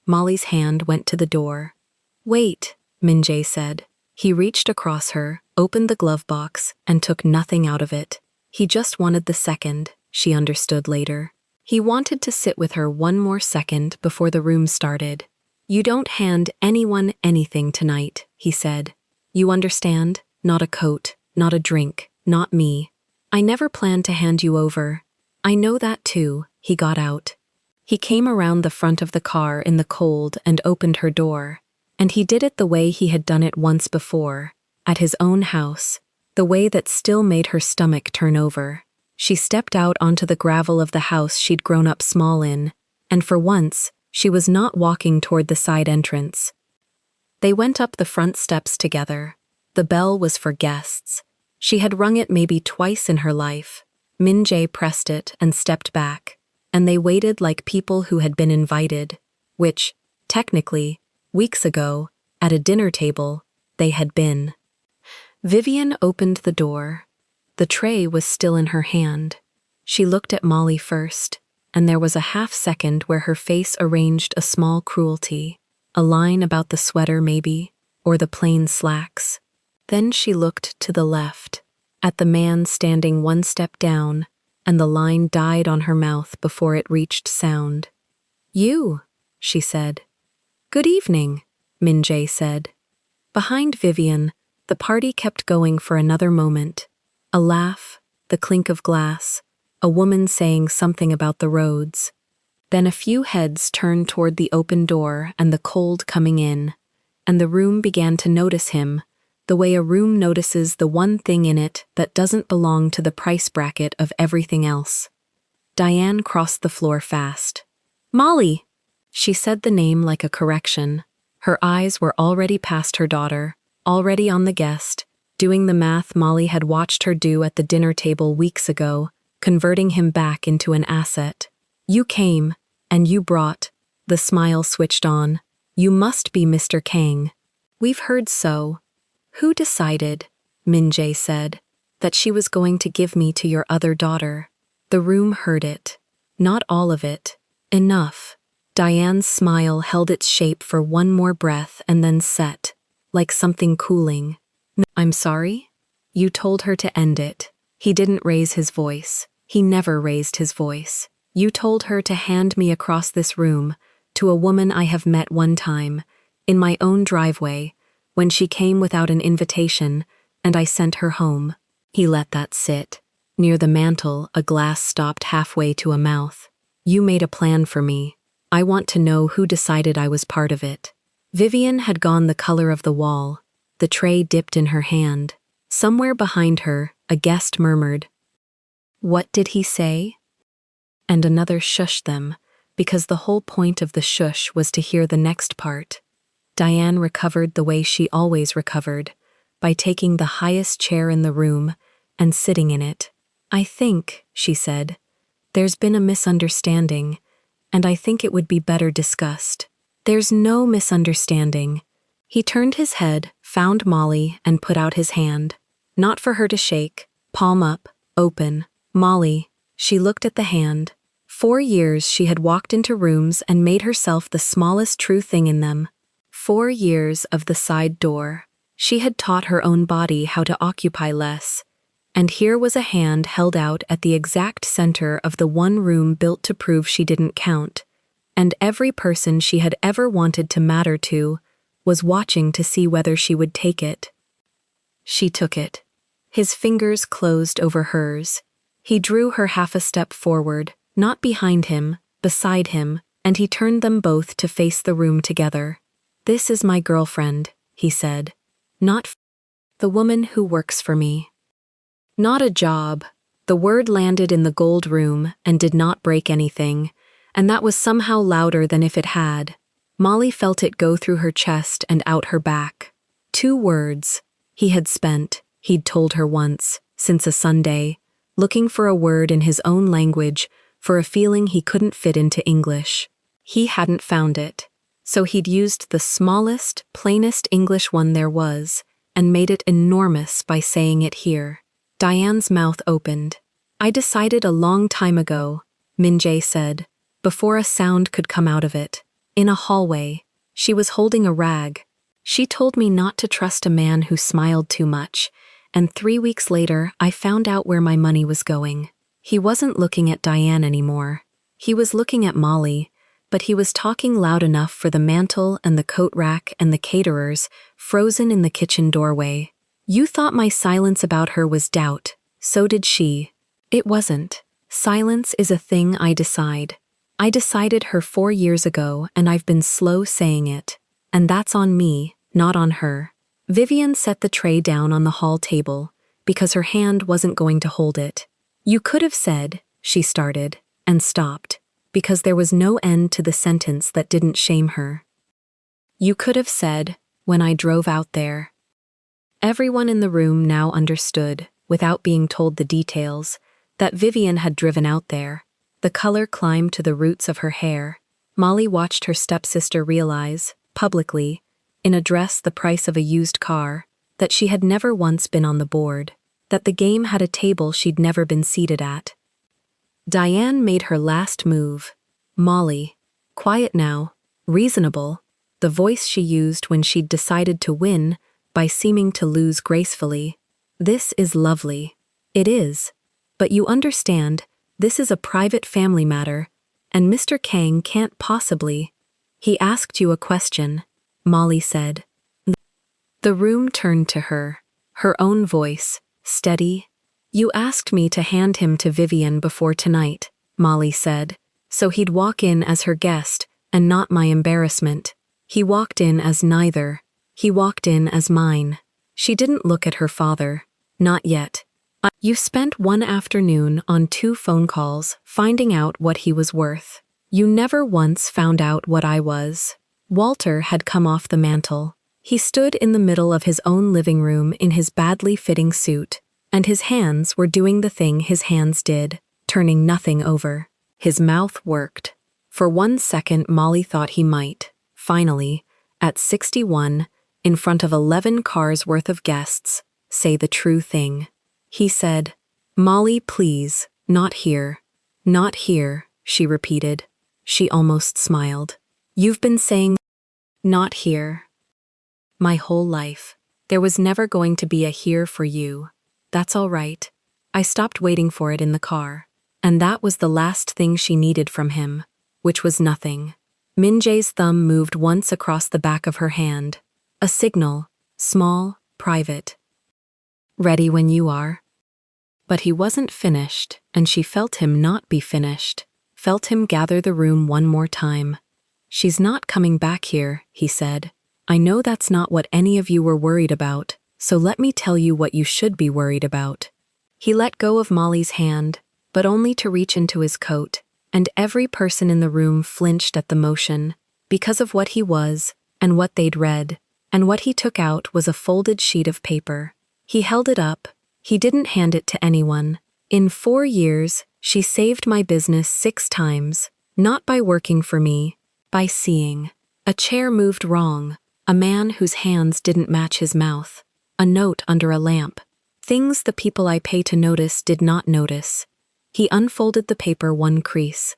A: Molly's hand went to the door. "Wait," Min-jae said. He reached across her, opened the glove box, and took nothing out of it. He just wanted the second, she understood later. He wanted to sit with her one more second before the room started. "You don't hand anyone anything tonight," he said. "You understand? Not a coat, not a drink, not me. I never planned to hand you over. I know that too." He got out. He came around the front of the car in the cold and opened her door. And he did it the way he had done it once before, at his own house, the way that still made her stomach turn over. She stepped out onto the gravel of the house she'd grown up small in, and for once, she was not walking toward the side entrance. They went up the front steps together. The bell was for guests. She had rung it maybe twice in her life. Min-jae pressed it and stepped back, and they waited like people who had been invited, which, technically, weeks ago, at a dinner table, they had been. Vivian opened the door. The tray was still in her hand. She looked at Molly first, and there was a half-second where her face arranged a small cruelty, a line about the sweater maybe, or the plain slacks. Then she looked to the left, at the man standing one step down, and the line died on her mouth before it reached sound. "You," she said. "Good evening," Min-jae said. Behind Vivian, the party kept going for another moment. A laugh, the clink of glass, a woman saying something about the roads. Then a few heads turned toward the open door and the cold coming in, and the room began to notice him, the way a room notices the one thing in it that doesn't belong to the price bracket of everything else. Diane crossed the floor fast. "Molly!" She said the name like a correction. Her eyes were already past her daughter, already on the guest, doing the math Molly had watched her do at the dinner table weeks ago, converting him back into an asset. "You came, and you brought." The smile switched on. "You must be Mr. Kang." "We've heard so." "Who decided," Min-jae said, "that she was going to give me to your other daughter?" The room heard it. Not all of it. Enough. Diane's smile held its shape for one more breath and then set, like something cooling. I'm sorry? You told her to end it. He didn't raise his voice. He never raised his voice. You told her to hand me across this room to a woman I have met one time, in my own driveway, when she came without an invitation, and I sent her home. He let that sit. Near the mantel, a glass stopped halfway to a mouth. You made a plan for me. I want to know who decided I was part of it. Vivian had gone the color of the wall. The tray dipped in her hand. Somewhere behind her, a guest murmured, "What did he say?" And another shushed them, because the whole point of the shush was to hear the next part. Diane recovered the way she always recovered, by taking the highest chair in the room and sitting in it. "I think," she said, "there's been a misunderstanding, and I think it would be better discussed." "There's no misunderstanding." He turned his head, found Molly, and put out his hand. Not for her to shake, palm up, open. Molly. She looked at the hand. 4 years she had walked into rooms and made herself the smallest true thing in them. 4 years of the side door. She had taught her own body how to occupy less. And here was a hand held out at the exact center of the one room built to prove she didn't count. And every person she had ever wanted to matter to was watching to see whether she would take it. She took it. His fingers closed over hers. He drew her half a step forward, not behind him, beside him, and he turned them both to face the room together. "This is my girlfriend," he said. "Not the woman who works for me. Not a job." The word landed in the gold room and did not break anything, and that was somehow louder than if it had. Molly felt it go through her chest and out her back. 2 words. He'd told her once, since a Sunday, looking for a word in his own language for a feeling he couldn't fit into English. He hadn't found it, so he'd used the smallest, plainest English one there was, and made it enormous by saying it here. Diane's mouth opened. "I decided a long time ago," Minjae said, before a sound could come out of it. In a hallway. She was holding a rag. "She told me not to trust a man who smiled too much, and 3 weeks later I found out where my money was going." He wasn't looking at Diane anymore. He was looking at Molly, but he was talking loud enough for the mantel and the coat rack and the caterers frozen in the kitchen doorway. "You thought my silence about her was doubt. So did she. It wasn't. Silence is a thing I decide. I decided her 4 years ago, and I've been slow saying it. And that's on me, not on her." Vivian set the tray down on the hall table, because her hand wasn't going to hold it. "You could have said," she started, and stopped, because there was no end to the sentence that didn't shame her. "You could have said, when I drove out there." Everyone in the room now understood, without being told the details, that Vivian had driven out there. The color climbed to the roots of her hair. Molly watched her stepsister realize, publicly, in a dress the price of a used car, that she had never once been on the board, that the game had a table she'd never been seated at. Diane made her last move. Molly. Quiet now. Reasonable. The voice she used when she'd decided to win by seeming to lose gracefully. "This is lovely." "It is. But you understand, this is a private family matter, and Mr. Kang can't possibly." "He asked you a question," Molly said. The room turned to her. Her own voice, steady. "You asked me to hand him to Vivian before tonight," Molly said, "so he'd walk in as her guest, and not my embarrassment. He walked in as neither. He walked in as mine." She didn't look at her father. Not yet. "You spent one afternoon on 2 phone calls finding out what he was worth. You never once found out what I was." Walter had come off the mantel. He stood in the middle of his own living room in his badly fitting suit, and his hands were doing the thing his hands did, turning nothing over. His mouth worked. For 1 second Molly thought he might, finally, at 61, in front of 11 cars worth of guests, say the true thing. He said, "Molly, please, not here." "Not here," she repeated. She almost smiled. "You've been saying, not here." My whole life. There was never going to be a here for you. That's all right. I stopped waiting for it in the car. And that was the last thing she needed from him, which was nothing. Min Jae's thumb moved once across the back of her hand. A signal, small, private. Ready when you are. But he wasn't finished, and she felt him not be finished, felt him gather the room one more time. She's not coming back here, he said. I know that's not what any of you were worried about, so let me tell you what you should be worried about. He let go of Molly's hand, but only to reach into his coat, and every person in the room flinched at the motion, because of what he was, and what they'd read, and what he took out was a folded sheet of paper. He held it up. He didn't hand it to anyone. In 4 years, she saved my business 6 times, not by working for me, by seeing. A chair moved wrong, a man whose hands didn't match his mouth, a note under a lamp. Things the people I pay to notice did not notice. He unfolded the paper one crease.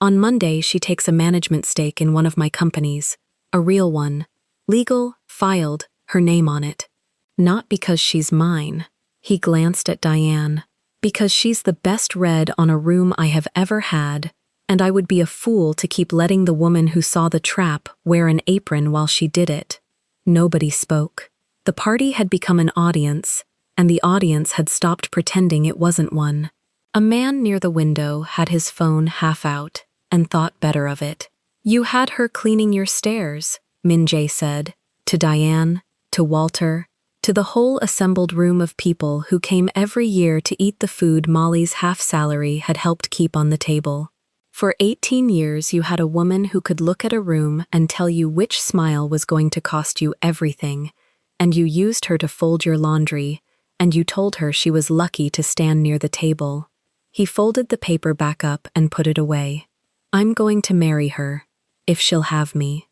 A: On Monday, she takes a management stake in one of my companies, a real one. Legal, filed, her name on it. Not because she's mine. He glanced at Diane. Because she's the best read on a room I have ever had, and I would be a fool to keep letting the woman who saw the trap wear an apron while she did it. Nobody spoke. The party had become an audience, and the audience had stopped pretending it wasn't one. A man near the window had his phone half out, and thought better of it. You had her cleaning your stairs, Min Jae said, to Diane, to Walter, to the whole assembled room of people who came every year to eat the food Molly's half-salary had helped keep on the table. For 18 years you had a woman who could look at a room and tell you which smile was going to cost you everything, and you used her to fold your laundry, and you told her she was lucky to stand near the table. He folded the paper back up and put it away. I'm going to marry her, if she'll have me.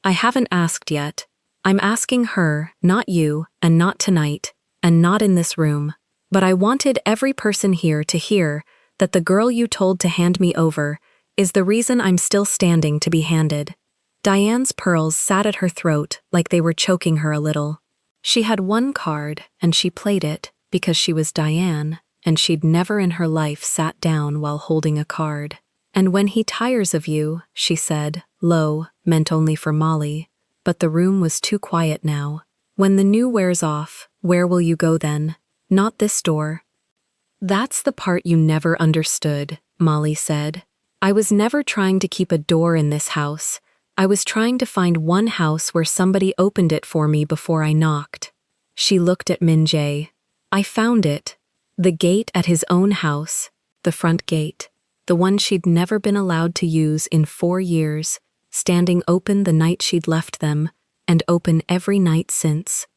A: I haven't asked yet. I'm asking her, not you, and not tonight, and not in this room, but I wanted every person here to hear that the girl you told to hand me over is the reason I'm still standing to be handed. Diane's pearls sat at her throat like they were choking her a little. She had one card, and she played it because she was Diane, and she'd never in her life sat down while holding a card. And when he tires of you, she said, low, meant only for Molly. But the room was too quiet now. When the new wears off, where will you go then? Not this door. That's the part you never understood, Molly said. I was never trying to keep a door in this house. I was trying to find one house where somebody opened it for me before I knocked. She looked at Min Jae. I found it. The gate at his own house, the front gate, the one she'd never been allowed to use in 4 years, standing open the night she'd left them, and open every night since.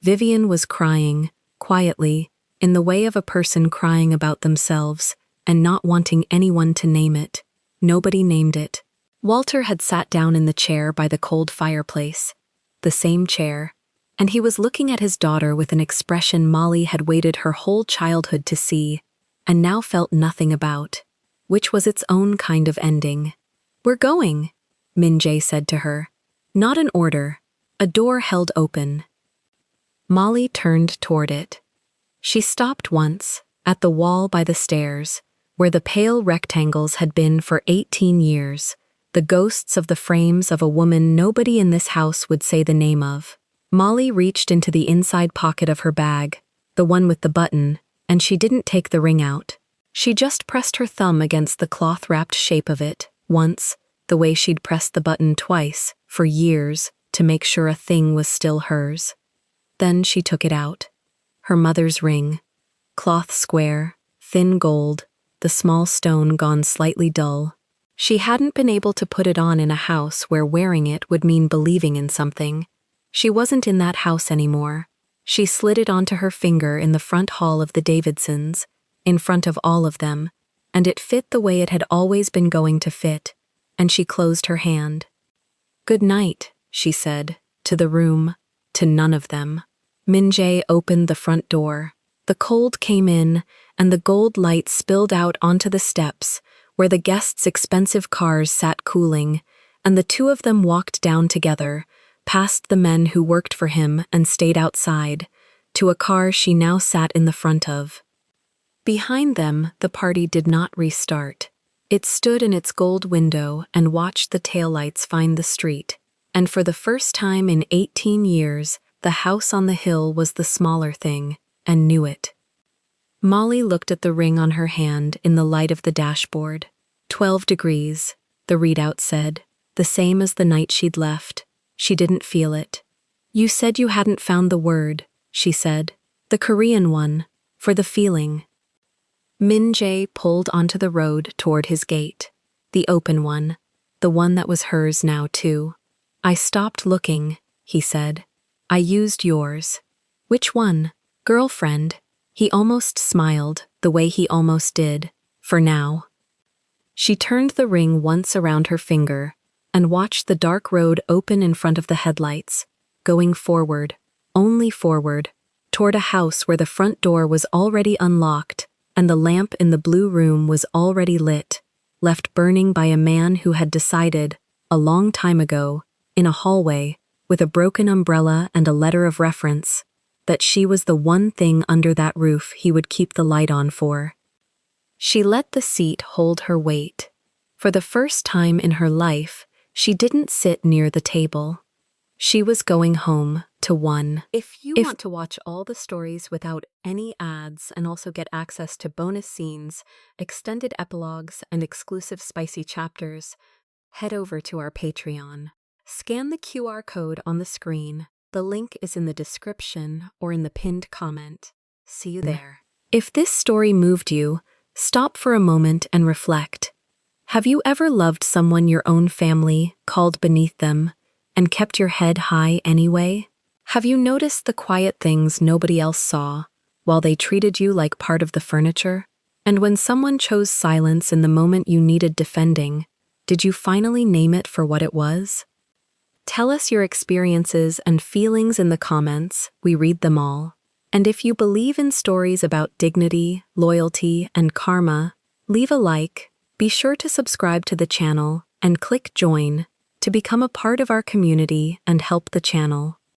A: Vivian was crying, quietly, in the way of a person crying about themselves, and not wanting anyone to name it. Nobody named it. Walter had sat down in the chair by the cold fireplace, the same chair, and he was looking at his daughter with an expression Molly had waited her whole childhood to see, and now felt nothing about, which was its own kind of ending. We're going, Min Jae said to her. Not an order. A door held open. Molly turned toward it. She stopped once, at the wall by the stairs, where the pale rectangles had been for 18 years, the ghosts of the frames of a woman nobody in this house would say the name of. Molly reached into the inside pocket of her bag, the one with the button, and she didn't take the ring out. She just pressed her thumb against the cloth-wrapped shape of it, once, the way she'd pressed the button twice, for years, to make sure a thing was still hers. Then she took it out. Her mother's ring. Cloth square, thin gold, the small stone gone slightly dull. She hadn't been able to put it on in a house where wearing it would mean believing in something. She wasn't in that house anymore. She slid it onto her finger in the front hall of the Davidsons, in front of all of them, and it fit the way it had always been going to fit, and she closed her hand. Good night, she said, to the room, to none of them. Min Jae opened the front door. The cold came in, and the gold light spilled out onto the steps, where the guests' expensive cars sat cooling, and the two of them walked down together, past the men who worked for him and stayed outside, to a car she now sat in the front of. Behind them, the party did not restart. It stood in its gold window and watched the taillights find the street, and for the first time in 18 years, the house on the hill was the smaller thing, and knew it. Molly looked at the ring on her hand in the light of the dashboard. 12 degrees, the readout said, the same as the night she'd left. She didn't feel it. You said you hadn't found the word, she said. The Korean one, for the feeling. Min Jae pulled onto the road toward his gate. The open one, the one that was hers now too. I stopped looking, he said. I used yours. Which one? Girlfriend. He almost smiled, the way he almost did, for now. She turned the ring once around her finger and watched the dark road open in front of the headlights, going forward, only forward, toward a house where the front door was already unlocked and the lamp in the blue room was already lit, left burning by a man who had decided, a long time ago, in a hallway, with a broken umbrella and a letter of reference, that she was the one thing under that roof he would keep the light on for. She let the seat hold her weight. For the first time in her life, she didn't sit near the table. She was going home to one. If you want to watch all the stories without any ads and also get access to bonus scenes, extended epilogues, and exclusive spicy chapters, head over to our Patreon. Scan the QR code on the screen. The link is in the description or in the pinned comment. See you there. If this story moved you, stop for a moment and reflect. Have you ever loved someone your own family called beneath them and kept your head high anyway? Have you noticed the quiet things nobody else saw while they treated you like part of the furniture? And when someone chose silence in the moment you needed defending, did you finally name it for what it was? Tell us your experiences and feelings in the comments. We read them all. And if you believe in stories about dignity, loyalty, and karma, leave a like, be sure to subscribe to the channel, and click join to become a part of our community and help the channel